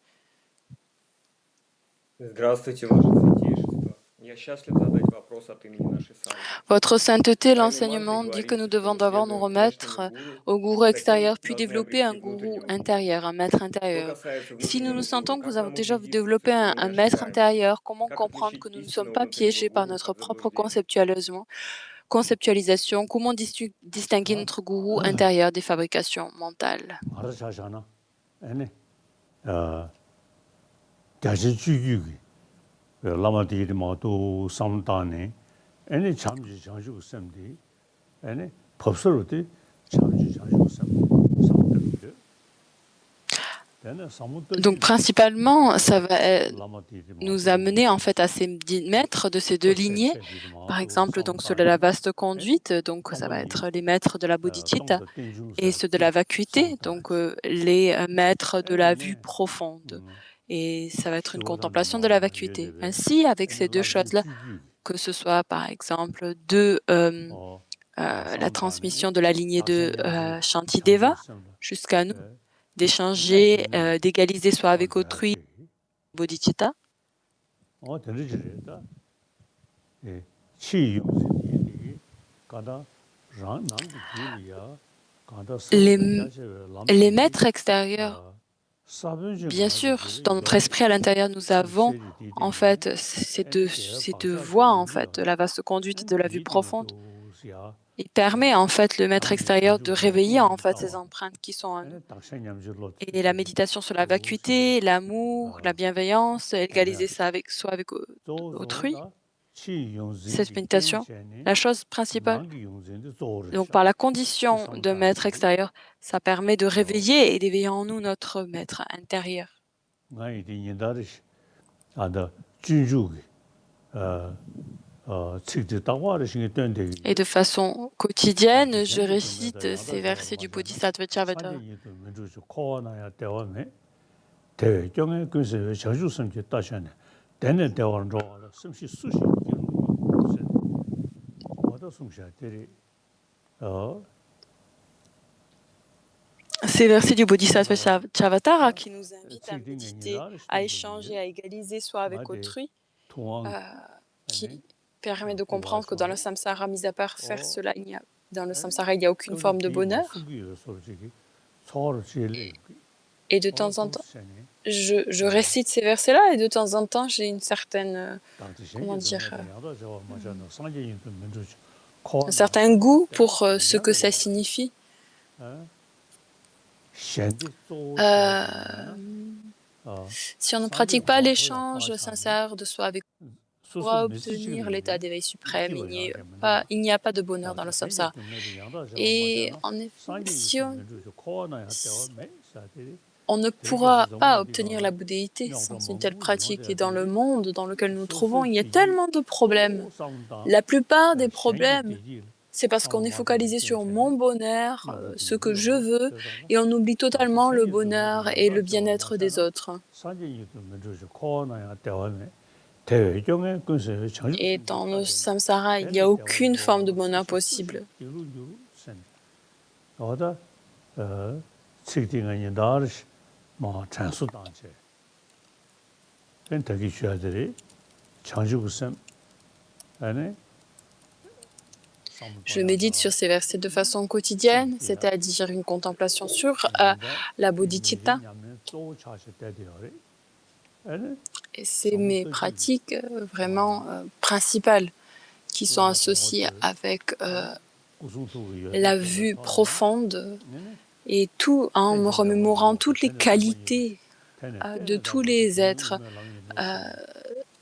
Здравствуйте, Ваше Святейшество. Я счастлив задать вопрос от имени нашей саммы. Votre sainteté, l'enseignement dit que nous devons d'abord nous remettre au gourou extérieur, puis développer un gourou intérieur, un maître intérieur. Si nous nous sentons que nous avons déjà développé un maître intérieur, comment comprendre que nous ne sommes pas piégés par notre propre conceptualisation? Comment distinguer notre gourou intérieur des fabrications mentales? Donc principalement, ça va nous amener en fait à ces maîtres de ces deux lignées. Par exemple, donc ceux de la vaste conduite, donc ça va être les maîtres de la bodhicitta, et ceux de la vacuité, donc les maîtres de la vue profonde. Et ça va être une contemplation de la vacuité. Ainsi, avec ces deux choses-là, que ce soit par exemple de la transmission de la lignée de Shantideva jusqu'à nous, d'échanger, d'égaliser soi avec autrui, bodhicitta. Les maîtres extérieurs, bien sûr, dans notre esprit à l'intérieur, nous avons en fait ces deux voies, en fait, de la vaste conduite et de la vue profonde. Il permet en fait le maître extérieur de réveiller en fait ces empreintes qui sont en nous. Et la méditation sur la vacuité, l'amour, la bienveillance, égaliser ça avec soi, avec autrui. Cette méditation, la chose principale, donc par la condition de maître extérieur, ça permet de réveiller et d'éveiller en nous notre maître intérieur. Et de façon quotidienne, je récite ces versets du Bodhisattva Charvatara. Ces versets du Bodhisattva Charvatara qui nous invitent à méditer, à échanger, à égaliser soi avec autrui, qui permet de comprendre que dans le samsara, mis à part faire cela, dans le samsara, il n'y a aucune forme de bonheur. Et de temps en temps, je récite ces versets-là et de temps en temps, j'ai une certaine, un certain goût pour ce que ça signifie. Euh, Si on ne pratique pas l'échange sincère de soi avec pourra obtenir l'état d'éveil suprême. Il n'y a pas de bonheur dans le samsara. Et en effet, si on ne pourra pas obtenir la bouddhéité sans une telle pratique. Et dans le monde dans lequel nous nous trouvons, il y a tellement de problèmes. La plupart des problèmes, c'est parce qu'on est focalisé sur mon bonheur, ce que je veux, et on oublie totalement le bonheur et le bien-être des autres. Et dans le samsara, il n'y a aucune forme de bonheur possible. Je médite sur ces versets de façon quotidienne, c'est-à-dire une contemplation sur la bodhicitta. Et c'est mes pratiques vraiment principales qui sont associées avec la vue profonde et tout en me remémorant toutes les qualités de tous les êtres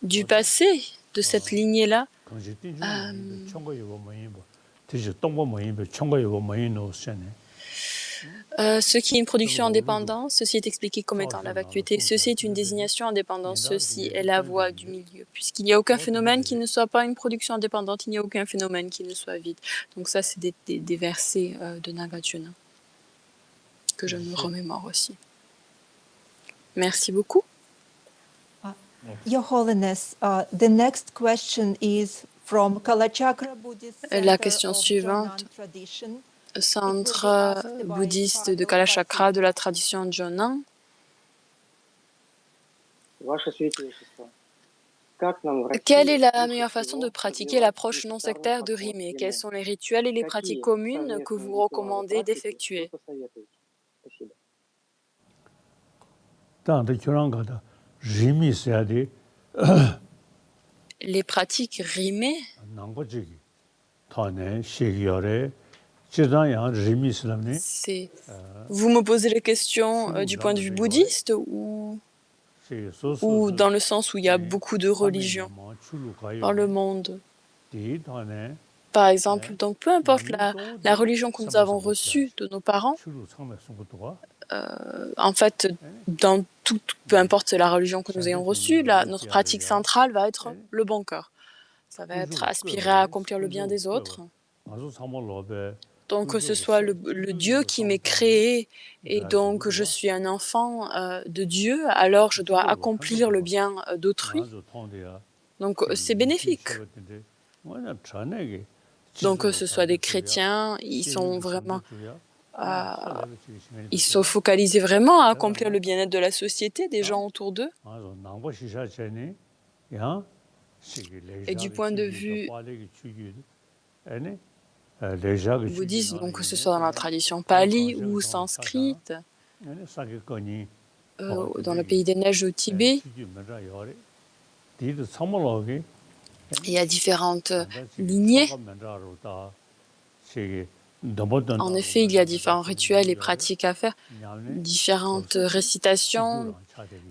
du passé, de cette lignée-là. Ce qui est une production indépendante, ceci est expliqué comme étant la vacuité. Ceci est une désignation indépendante, ceci est la voie du milieu. Puisqu'il n'y a aucun phénomène qui ne soit pas une production indépendante, il n'y a aucun phénomène qui ne soit vide. Donc ça, c'est des versets de Nagarjuna que je me remémore aussi. Merci beaucoup. Your Holiness, the next question is from Kalachakra Buddhist La Center question of suivante, Jonan tradition. centre bouddhiste de Kalachakra de la tradition Jonan. Quelle est la meilleure façon de pratiquer l'approche non sectaire de Rimé? Quels sont les rituels et les pratiques communes que vous recommandez d'effectuer? Les pratiques rimées, c'est... Vous me posez la question du point de vue bouddhiste ou dans le sens où il y a beaucoup de religions dans le monde? Par exemple, donc peu importe la religion que nous avons reçue de nos parents, en fait, peu importe la religion que nous ayons reçue, notre pratique centrale va être le bon cœur. Ça va être aspirer à accomplir le bien des autres. Donc que ce soit le Dieu qui m'est créé et donc je suis un enfant de Dieu, alors je dois accomplir le bien d'autrui. Donc c'est bénéfique. Donc que ce soit des chrétiens, ils sont focalisés vraiment à accomplir le bien-être de la société, des gens autour d'eux. Et du point de vue bouddhiste, donc que ce soit dans la tradition pali ou sanskrite, dans le pays des neiges au Tibet, il y a différentes lignées. En effet, il y a différents rituels et pratiques à faire, différentes récitations,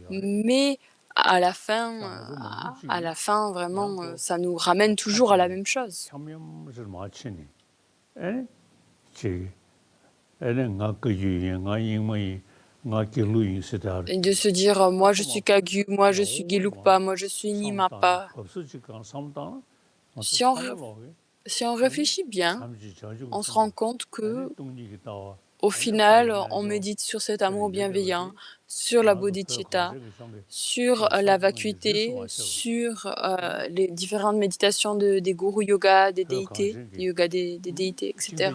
mais à la fin, vraiment, ça nous ramène toujours à la même chose. Et de se dire, moi je suis Kagyu, moi je suis Gelugpa, moi je suis Nimapa. Si on réfléchit bien, on se rend compte que, au final, on médite sur cet amour bienveillant, sur la bodhicitta, sur la vacuité, sur les différentes méditations des gurus yoga, des déités, yoga des déités, etc.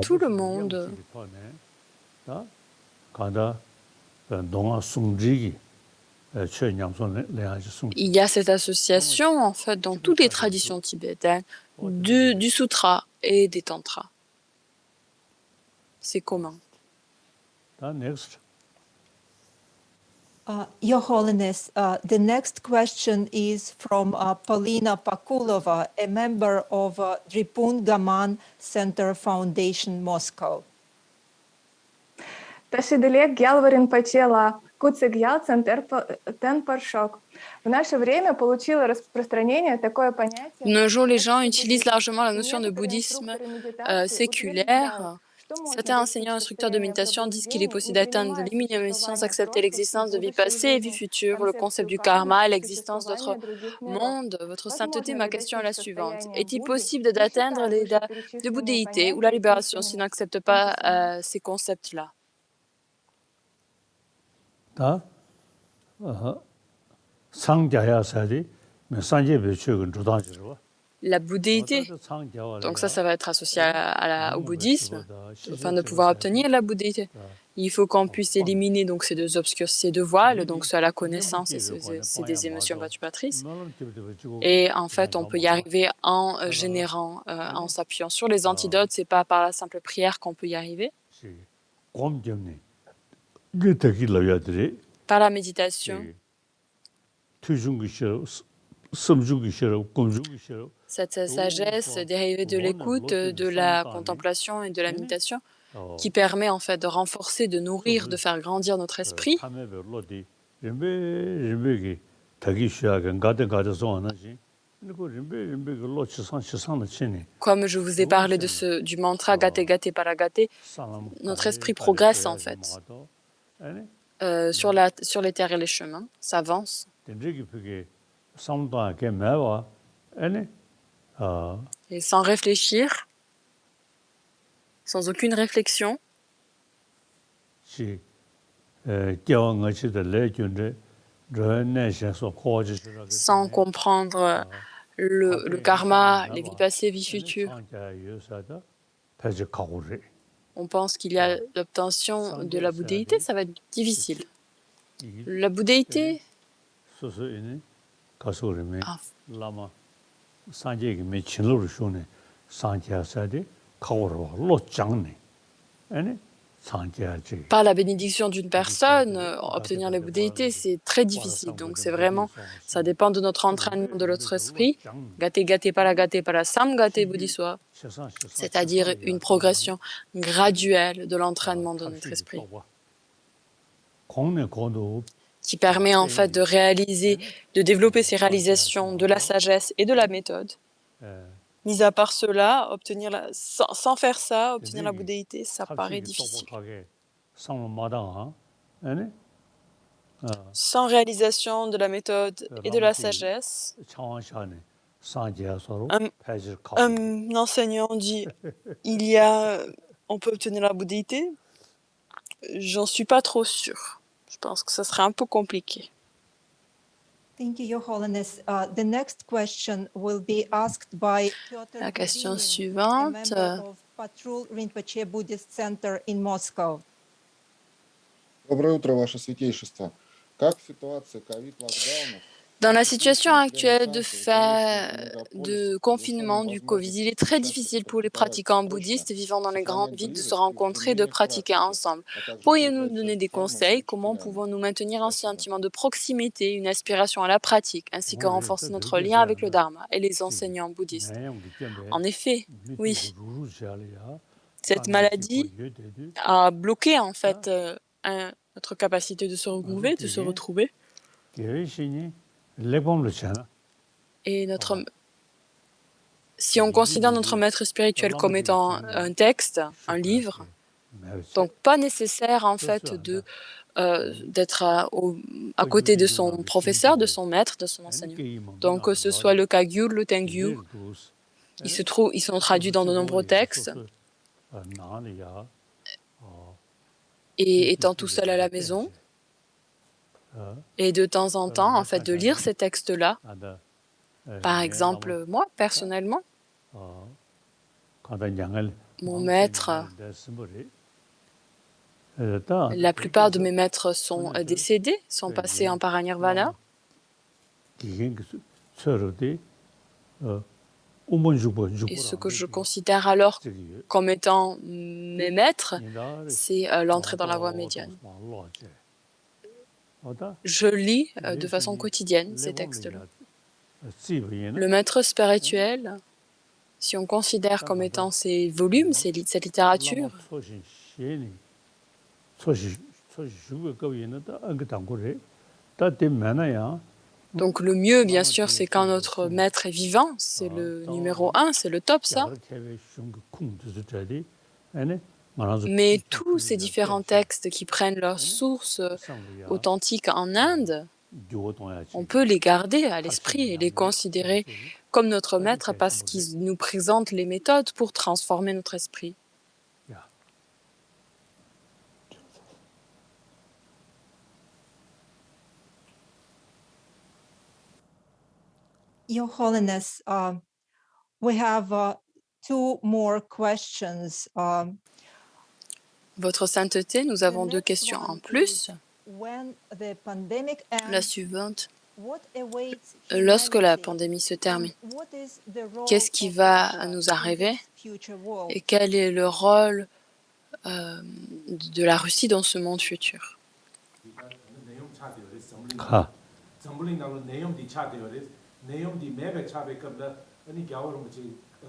Tout le monde il y a cette association, en fait, dans toutes les traditions tibétaines, du sutra et des tantras. C'est commun. Your Holiness, the next question is from Polina Pakulova, a member of Dripun Gaman Center Foundation, Moscow. De nos jours, les gens utilisent largement la notion de bouddhisme séculaire. Certains enseignants et instructeurs de méditation disent qu'il est possible d'atteindre l'illumination sans accepter l'existence de vie passée et vie future, le concept du karma et l'existence d'autres mondes. Votre sainteté, ma question est la suivante. Est-il possible d'atteindre l'état de bouddhéité ou la libération si on n'accepte pas ces concepts-là? La bouddhéité, donc ça va être associé au bouddhisme, afin de pouvoir obtenir la bouddhéité. Il faut qu'on puisse éliminer donc ces deux voiles, donc soit la connaissance et ces des émotions perturbatrices. Et en fait, on peut y arriver en générant, en s'appuyant sur les antidotes. C'est pas par la simple prière qu'on peut y arriver. Par la méditation. Cette sagesse dérivée de l'écoute, de la contemplation et de la méditation qui permet en fait de renforcer, de nourrir, de faire grandir notre esprit. Comme je vous ai parlé du mantra Gate Gate Paragate, notre esprit progresse en fait sur les terres et les chemins, s'avance. Et sans réfléchir, sans aucune réflexion, sans comprendre le karma, les vies passées, vies futures, on pense qu'il y a l'obtention de la bouddhéité, ça va être difficile. La bouddhéité, par la bénédiction d'une personne, obtenir la bouddhéité, c'est très difficile. Donc c'est vraiment, ça dépend de notre entraînement de notre esprit. Gate gate para sam gate bodhisattva, c'est-à-dire une progression graduelle de l'entraînement de notre esprit, qui permet en fait de réaliser, de développer ces réalisations de la sagesse et de la méthode. Mis à part cela, sans faire ça, obtenir la bouddhéité, ça paraît difficile. Sans réalisation de la méthode et de la sagesse, un enseignant dit on peut obtenir la bouddhéité. J'en suis pas trop sûre. Je pense que ça serait un peu compliqué. Thank you, Your Holiness. The next question will be asked by Piotr La question Gudinin, suivante. a member of Patrul Rinpoche Buddhist Center in Moscow. Доброе утро, Ваше Святейшество. Как ситуация ковид-локдаунов? Dans la situation actuelle de confinement du Covid, il est très difficile pour les pratiquants bouddhistes vivant dans les grandes villes de se rencontrer, de pratiquer ensemble. Pourriez-vous nous donner des conseils? Comment pouvons-nous maintenir un sentiment de proximité, une aspiration à la pratique, ainsi que renforcer notre lien avec le Dharma et les enseignants bouddhistes? En effet, oui. Cette maladie a bloqué en fait notre capacité de se regrouper, de se retrouver. Et si on considère notre maître spirituel comme étant un texte, un livre, donc pas nécessaire en fait d'être à côté de son professeur, de son maître, de son enseignant. Donc que ce soit le Kagyu, le Tengyu, ils sont traduits dans de nombreux textes. Et étant tout seul à la maison, et de temps en temps, en fait, de lire ces textes-là. Par exemple, moi, personnellement, mon maître, la plupart de mes maîtres sont décédés, sont passés en paranirvana. Et ce que je considère alors comme étant mes maîtres, c'est l'entrée dans la voie médiane. Je lis de façon quotidienne ces textes-là. Le maître spirituel, si on considère comme étant ces volumes, cette littérature, donc le mieux, bien sûr, c'est quand notre maître est vivant, c'est le numéro 1, c'est le top, ça. Mais tous ces différents textes qui prennent leur source authentique en Inde, on peut les garder à l'esprit et les considérer comme notre maître parce qu'ils nous présentent les méthodes pour transformer notre esprit. Your Holiness, we have 2 more questions. Votre sainteté, nous avons 2 questions en plus. When the pandemic La ends, suivante, what awaits lorsque la humanity? pandémie se termine, What is the role qu'est-ce qui of va Russia nous in arriver this future world? et quel est le rôle de la Russie dans ce monde futur? 가. 점블링나로 내용디 차대요레 내용디 매백 차백qabla 아니 겨울은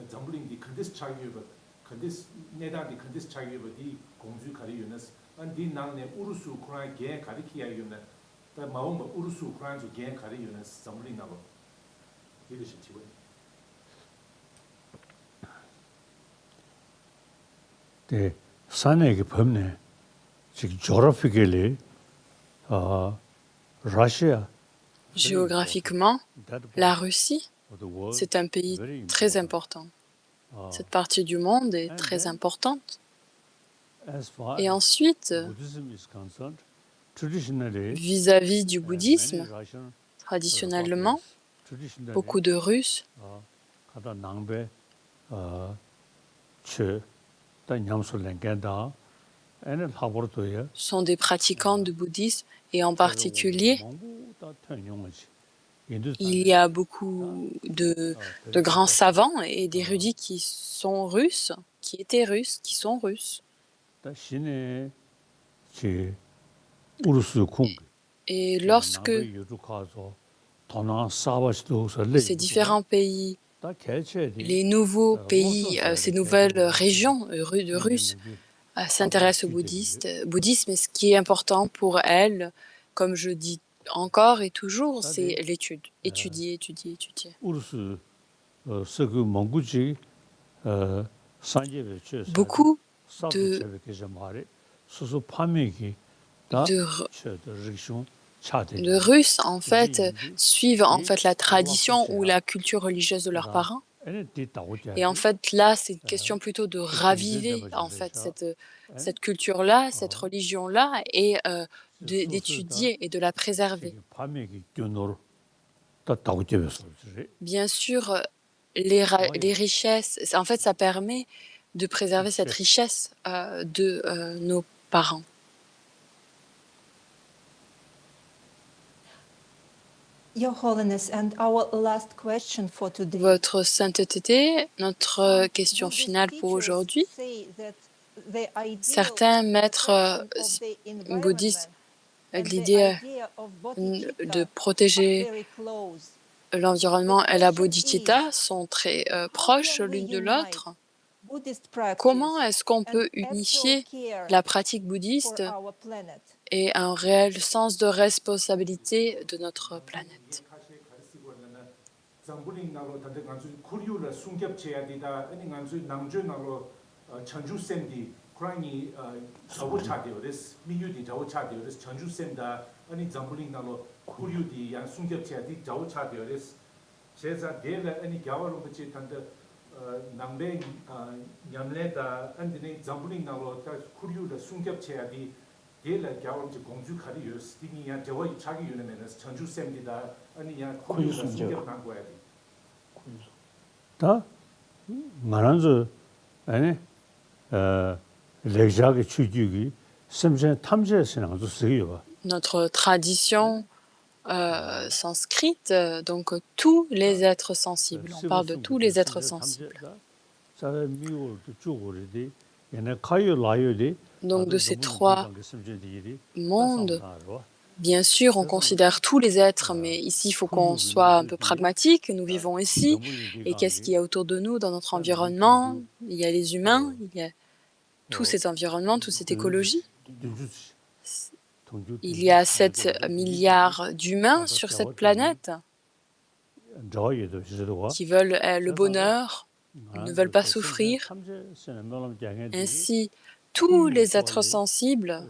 점블링디 컨디스 차기여버 컨디스 내다디 컨디스 차기여버디 공주 가리유나스 안디 나네 우르수 우크라이나 게 가리키야유나 다 마음 우르수 우크라이나 게 가리유나스 점블링나로 이르시 지원 네, 산에게 범네. 지금 졸업이길래 러시아 Géographiquement, la Russie, c'est un pays très important. Cette partie du monde est très importante. Et ensuite, vis-à-vis du bouddhisme, traditionnellement, beaucoup de Russes sont des pratiquants du bouddhisme et en particulier, il y a beaucoup de grands savants et d'érudits qui sont russes, qui étaient russes, qui sont russes. Et lorsque ces différents pays, les nouveaux pays, ces nouvelles régions de Russes s'intéressent au bouddhisme, et ce qui est important pour elles, comme je dis encore et toujours, c'est l'étude. Étudier, étudier, étudier. Beaucoup de Russes, en fait, suivent en fait la tradition ou la culture religieuse de leurs parents. Et en fait, là, c'est une question plutôt de raviver en fait cette culture-là, cette religion-là, et d'étudier et de la préserver. Bien sûr, les richesses, en fait, ça permet de préserver cette richesse de nos parents. Your Holiness, and our last question for today. Votre sainteté, notre question finale pour aujourd'hui. Certains maîtres bouddhistes, l'idée de protéger l'environnement et la bodhicitta sont très proches l'une de l'autre. Comment est-ce qu'on peut unifier la pratique bouddhiste et un réel sens de responsabilité de notre planète? 남배 냠레다 안디네 잠블링나로 다 쿠리우라 숨겹체야디 데라 겨울지 공주 카리요스 디니야 저와 차기 유네면서 전주 쌤디다 아니야 쿠리우라 숨겹난 거야디 다 말한저 아니 레자게 추주기 심전 탐제스는 아주 쓰여봐. Notre tradition sanscrite, donc tous les êtres sensibles. On parle de tous les êtres sensibles. Donc de ces 3 mondes, Bien sûr, on considère tous les êtres, mais ici, il faut qu'on soit un peu pragmatique. Nous vivons ici, et qu'est-ce qu'il y a autour de nous, dans notre environnement? Il y a les humains, il y a tous ces environnements, toute cette écologie. Il y a 7 milliards d'humains sur cette planète qui veulent le bonheur, ils ne veulent pas souffrir. Ainsi, tous les êtres sensibles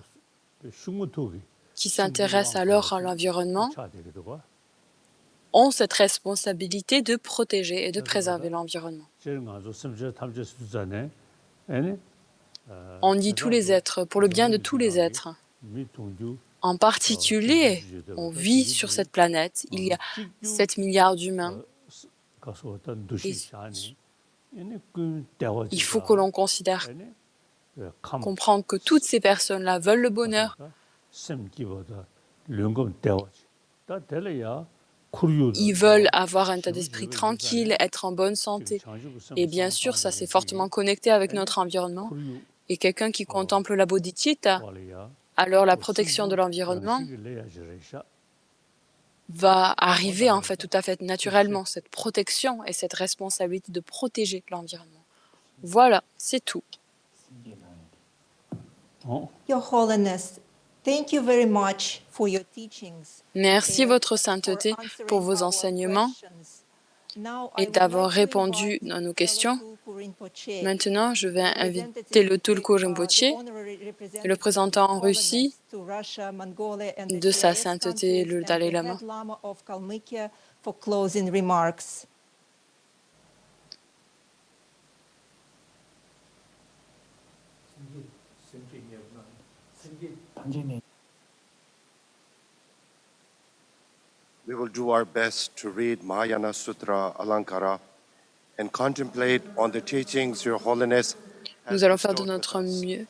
qui s'intéressent alors à l'environnement ont cette responsabilité de protéger et de préserver l'environnement. On dit tous les êtres, pour le bien de tous les êtres. En particulier, on vit sur cette planète, il y a 7 milliards d'humains. Il faut que l'on considère, comprendre que toutes ces personnes-là veulent le bonheur. Ils veulent avoir un état d'esprit tranquille, être en bonne santé. Et bien sûr, ça c'est fortement connecté avec notre environnement. Et quelqu'un qui contemple la bodhicitta, alors la protection de l'environnement va arriver en fait tout à fait naturellement, cette protection et cette responsabilité de protéger l'environnement. Voilà, c'est tout. Your Holiness, thank you very much for your teachings. Merci, Votre Sainteté, pour vos enseignements et d'avoir répondu à nos questions. Maintenant, je vais inviter le Tulku Rinpoche, le représentant en Russie de Sa Sainteté le Dalai Lama. For closing remarks. We will do our best to read Mahayana Sutra Alankara and contemplate on the teachings Your Holiness has Nous allons faire de bestowed with notre us. mieux.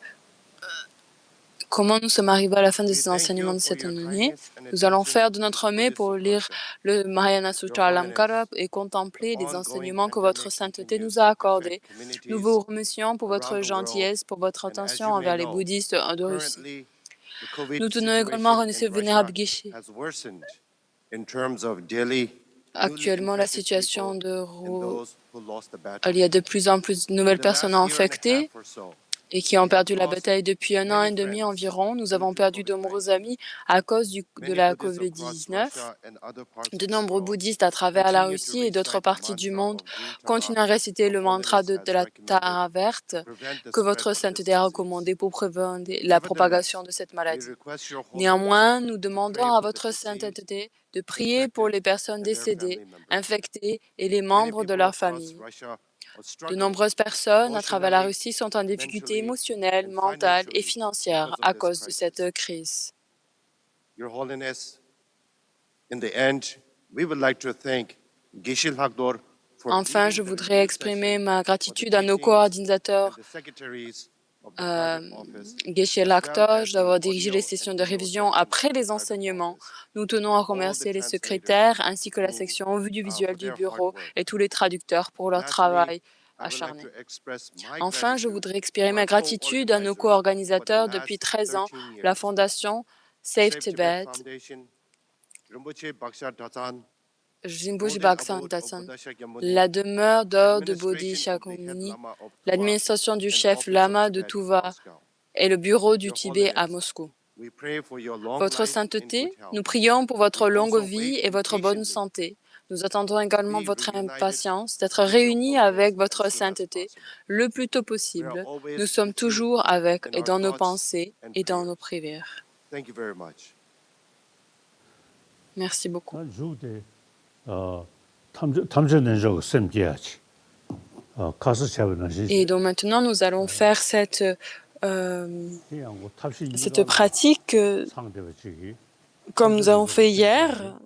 Comment nous sommes arrivés à la fin de ces enseignements de cette année? Nous allons faire de notre mieux pour lire le Mahayana Sutra Alamkara et contempler les enseignements que votre sainteté nous a accordés. Nous vous remercions pour votre gentillesse, pour votre attention envers les bouddhistes de Russie. Nous tenons également à remercier le vénérable Geshe. Actuellement, la situation il y a de plus en plus de nouvelles personnes infectées et qui ont perdu la bataille depuis 1 an et demi environ. Nous avons perdu de nombreux amis à cause de la COVID-19. De nombreux bouddhistes à travers la Russie et d'autres parties du monde continuent à réciter le mantra de la Tara verte que votre sainteté a recommandé pour prévenir la propagation de cette maladie. Néanmoins, nous demandons à votre sainteté de prier pour les personnes décédées, infectées et les membres de leur famille. De nombreuses personnes à travers la Russie sont en difficulté émotionnelle, mentale et financière à cause de cette crise. Your Holiness, in the end, we would like to thank Geshe Lhagdor for Enfin, je voudrais exprimer ma gratitude à nos coordinateurs Geshe Lhagdor d'avoir dirigé les sessions de révision après les enseignements. Nous tenons à remercier les secrétaires ainsi que la section audiovisuelle du bureau et tous les traducteurs pour leur travail acharné. Enfin, je voudrais exprimer ma gratitude à nos co-organisateurs depuis 13 ans, la fondation Save Tibet, Rinpoche Baksan Datsan, la demeure d'or de Bodhi Shakyamuni, l'administration du chef Lama de Tuva et le bureau du Tibet à Moscou. Votre sainteté, nous prions pour votre longue vie et votre bonne santé. Nous attendons également votre impatience d'être réunis avec votre sainteté le plus tôt possible. Nous sommes toujours avec et dans nos pensées et dans nos prières. Thank you very much. Merci beaucoup. Et donc maintenant, nous allons faire cette pratique comme nous avons fait hier,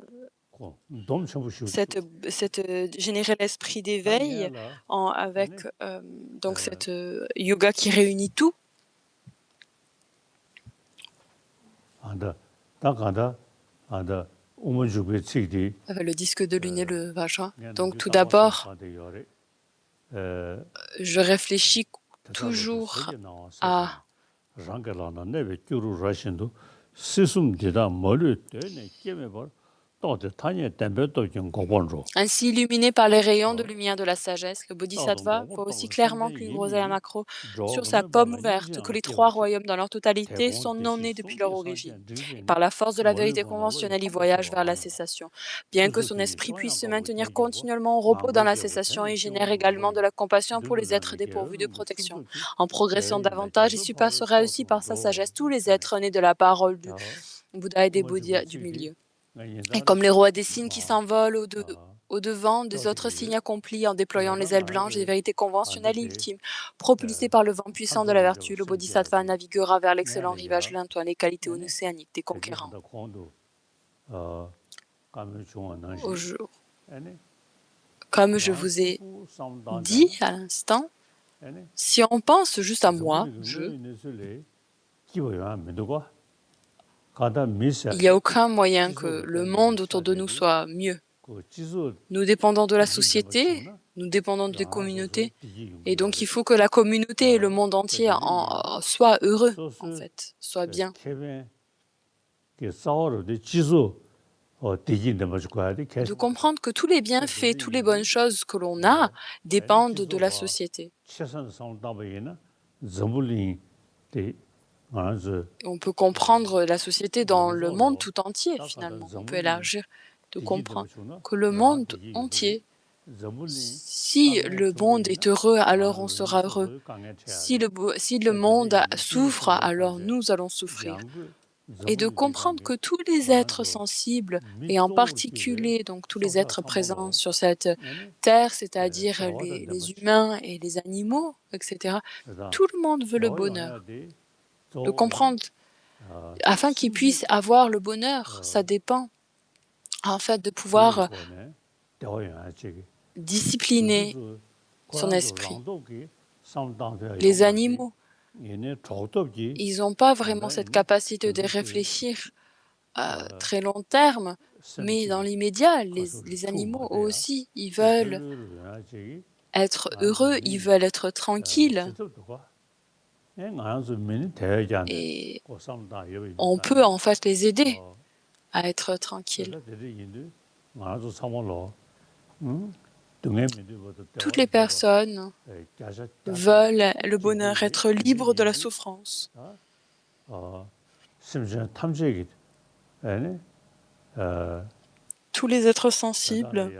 générer l'esprit d'éveil avec donc cette yoga qui réunit tout. Avec le disque de lune et le vajra. Donc tout d'abord, je réfléchis toujours à 시숨 디다 머리 되네 깨매버 또데 타니에 담배도 좀 고본로 Ainsi illuminé par les rayons de lumière de la sagesse, le bodhisattva voit aussi clairement qu'une groseille macro sur sa pomme ouverte, que les trois royaumes dans leur totalité sont non nés depuis leur origine. Et par la force de la vérité conventionnelle, il voyage vers la cessation. Bien que son esprit puisse se maintenir continuellement au repos dans la cessation, il génère également de la compassion pour les êtres dépourvus de protection. En progressant davantage, il surpassera aussi par sa sagesse tous les êtres nés de la parole du Bouddha et des Bodhis du milieu. Et comme les rois des signes qui s'envolent au-devant des autres signes accomplis en déployant les ailes blanches des vérités conventionnelles ultimes, propulsé par le vent puissant de la vertu, le bodhisattva naviguera vers l'excellent rivage lintoin, les qualités océaniques des conquérants. Au jour. Comme je vous ai dit à l'instant, si on pense juste à moi, il n'y a aucun moyen que le monde autour de nous soit mieux. Nous dépendons de la société, nous dépendons des communautés, et donc il faut que la communauté et le monde entier soient heureux, en fait, soient bien. De comprendre que tous les bienfaits, toutes les bonnes choses que l'on a dépendent de la société. On peut comprendre la société dans le monde tout entier, finalement. On peut élargir, de comprendre que le monde entier, si le monde est heureux, alors on sera heureux. Si le monde souffre, alors nous allons souffrir. Et de comprendre que tous les êtres sensibles, et en particulier donc tous les êtres présents sur cette terre, c'est-à-dire les humains et les animaux, etc., tout le monde veut le bonheur. De comprendre, afin qu'ils puissent avoir le bonheur, ça dépend en fait de pouvoir discipliner son esprit. Les animaux, ils n'ont pas vraiment cette capacité de réfléchir à très long terme, mais dans l'immédiat, les animaux aussi, ils veulent être heureux, ils veulent être tranquilles. Et on peut en fait les aider à être tranquilles. Toutes les personnes veulent le bonheur, être libres de la souffrance. Tous les êtres sensibles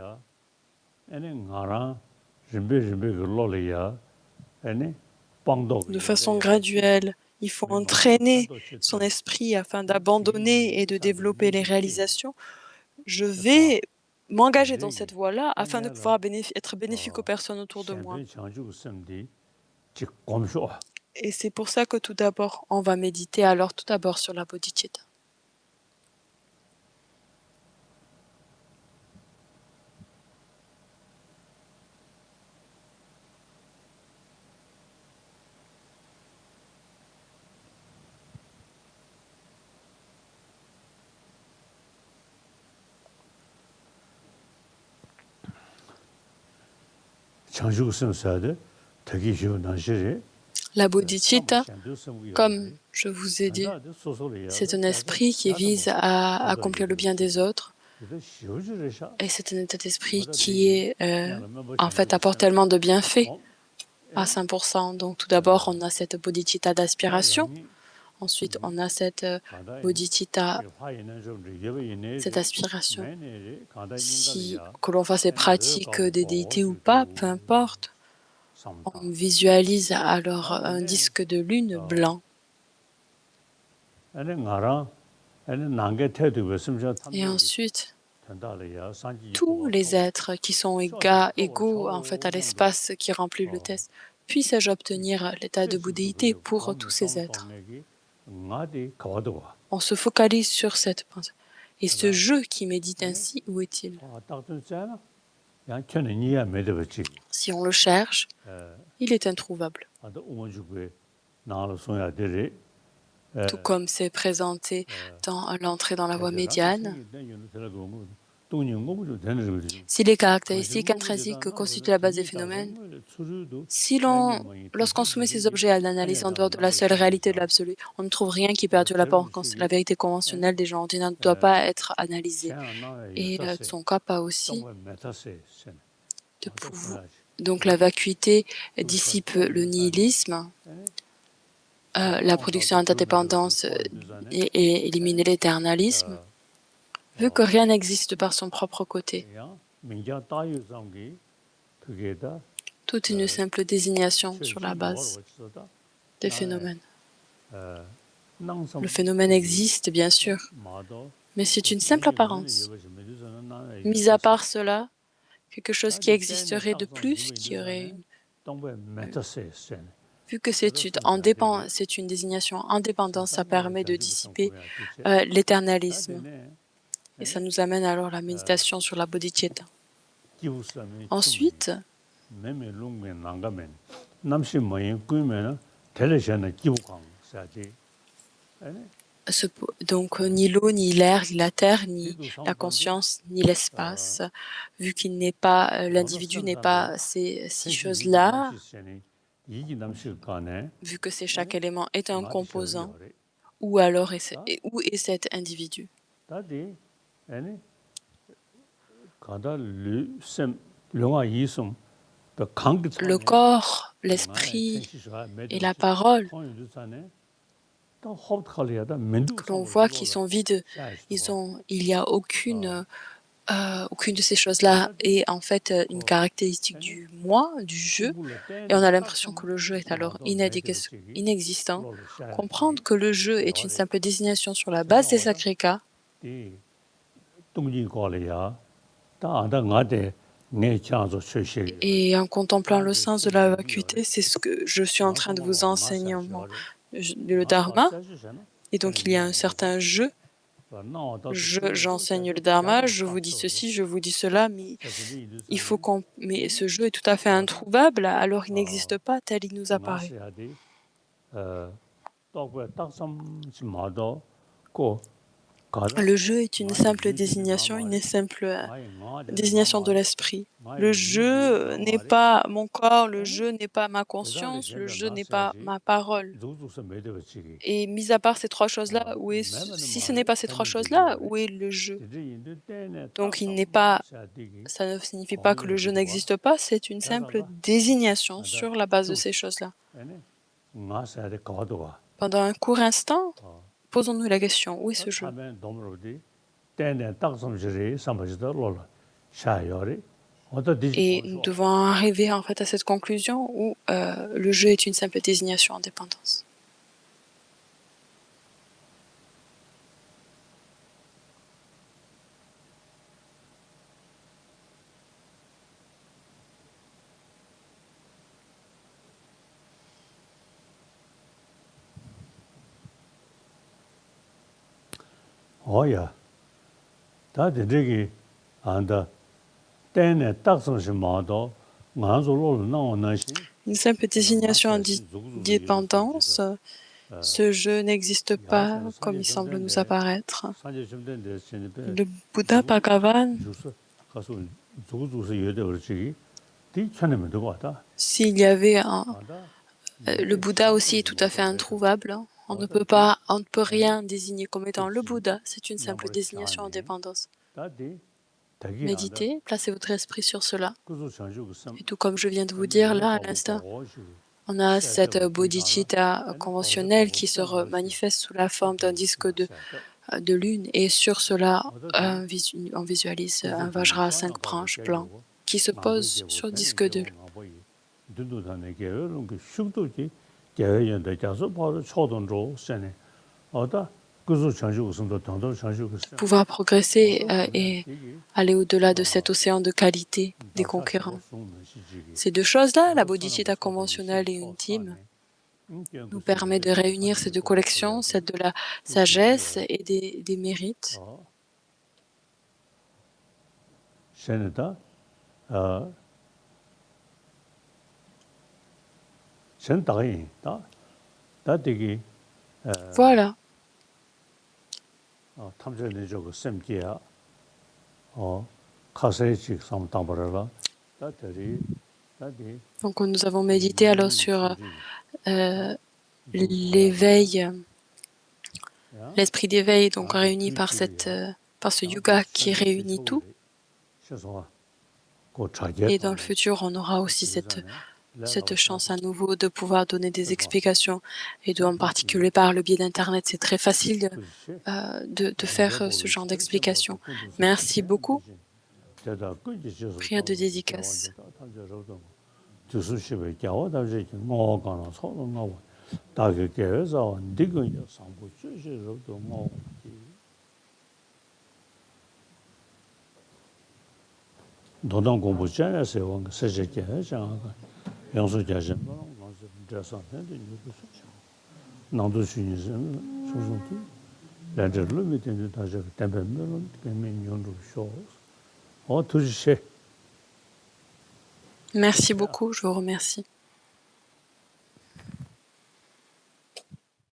de façon graduelle, il faut entraîner son esprit afin d'abandonner et de développer les réalisations. Je vais m'engager dans cette voie-là afin de pouvoir être bénéfique aux personnes autour de moi. Et c'est pour ça que tout d'abord, on va méditer alors tout d'abord sur la bodhicitta. La bodhicitta, comme je vous ai dit, c'est un esprit qui vise à accomplir le bien des autres. Et c'est un état d'esprit qui est, en fait, apporte tellement de bienfaits à 100%. Donc tout d'abord, on a cette bodhicitta d'aspiration. Ensuite, on a cette bodhicitta, cette aspiration. Que l'on fasse les pratiques des déités ou pas, peu importe. On visualise alors un disque de lune blanc. Et ensuite, tous les êtres qui sont égaux en fait, à l'espace qui remplit le test, puissent-je obtenir l'état de bouddhéité pour tous ces êtres? On se focalise sur cette pensée. Et ce jeu qui médite ainsi, où est-il? Si on le cherche, il est introuvable. Tout comme c'est présenté dans l'entrée dans la voie médiane. Si les caractéristiques intrinsèques que constituent la base des phénomènes, lorsqu'on soumet ces objets à l'analyse en dehors de la seule réalité de l'absolu, on ne trouve rien qui perdure la vérité conventionnelle des gens ordinaires ne doit pas être analysée. Et de son cas, pas aussi. Donc la vacuité dissipe le nihilisme, la production interdépendance et élimine l'éternalisme, vu que rien n'existe par son propre côté. Tout est une simple désignation sur la base des phénomènes. Le phénomène existe, bien sûr, mais c'est une simple apparence. Mis à part cela, quelque chose qui existerait de plus, qui aurait vu que c'est une désignation indépendante, ça permet de dissiper l'éternalisme. Et ça nous amène alors à la méditation sur la bodhicitta. Ensuite, donc ni l'eau, ni l'air, ni la terre, ni la conscience, ni l'espace, vu qu'il n'est pas, l'individu n'est pas ces choses-là, vu que chaque élément est un composant, où est cet individu? Le corps, l'esprit et la parole, que l'on voit qu'ils sont vides, il n'y a aucune de ces choses-là est en fait une caractéristique du moi, du je, et on a l'impression que le je est alors inexistant. Comprendre que le je est une simple désignation sur la base des sacrés cas, et en contemplant le sens de la vacuité, c'est ce que je suis en train de vous enseigner le dharma. Et donc il y a un certain je. J'enseigne le dharma, je vous dis ceci, je vous dis cela, mais mais ce jeu est tout à fait introuvable, alors il n'existe pas tel il nous apparaît. Le jeu est une simple désignation de l'esprit. Le jeu n'est pas mon corps, le jeu n'est pas ma conscience, le jeu n'est pas ma parole. Et mis à part ces trois choses-là, si ce n'est pas ces trois choses-là, où est le jeu? Donc ça ne signifie pas que le jeu n'existe pas, c'est une simple désignation sur la base de ces choses-là. Pendant un court instant, posons-nous la question, où est ce jeu? Et nous devons arriver en fait à cette conclusion où le jeu est une simple désignation en dépendance. Une simple désignation en dépendance, ce jeu n'existe pas comme il semble nous apparaître. Le Bouddha Bhagavan, s'il y avait le Bouddha aussi est tout à fait introuvable. On ne peut rien désigner comme étant le Bouddha, c'est une simple désignation en dépendance. Méditez, placez votre esprit sur cela. Et tout comme je viens de vous dire là à l'instant, on a cette bodhicitta conventionnelle qui se manifeste sous la forme d'un disque de lune, et sur cela, on visualise un vajra à 5 branches blanc qui se pose sur le disque de lune. Pouvoir progresser et aller au-delà de cet océan de qualité des concurrents. Ces deux choses-là, la bodhicitta conventionnelle et ultime, nous permet de réunir ces deux collections, celle de la sagesse et des mérites. Voilà. 카세직 삼담버라 다들이 다디 Donc nous avons médité alors sur l'éveil, l'esprit d'éveil, donc réuni par par ce yoga qui réunit tout. Et dans le futur, on aura aussi cette chance à nouveau de pouvoir donner des explications, et en particulier par le biais d'Internet. C'est très facile de faire ce genre d'explications. Merci beaucoup. Prière de dédicace. 도당 공부 전에서 세제게 장가 영수자신 저선한테 누구죠 나도 신이는 소소티 라저로 밑에 다시 담배면 개면용도 쇼 어두시 Merci beaucoup, je vous remercie.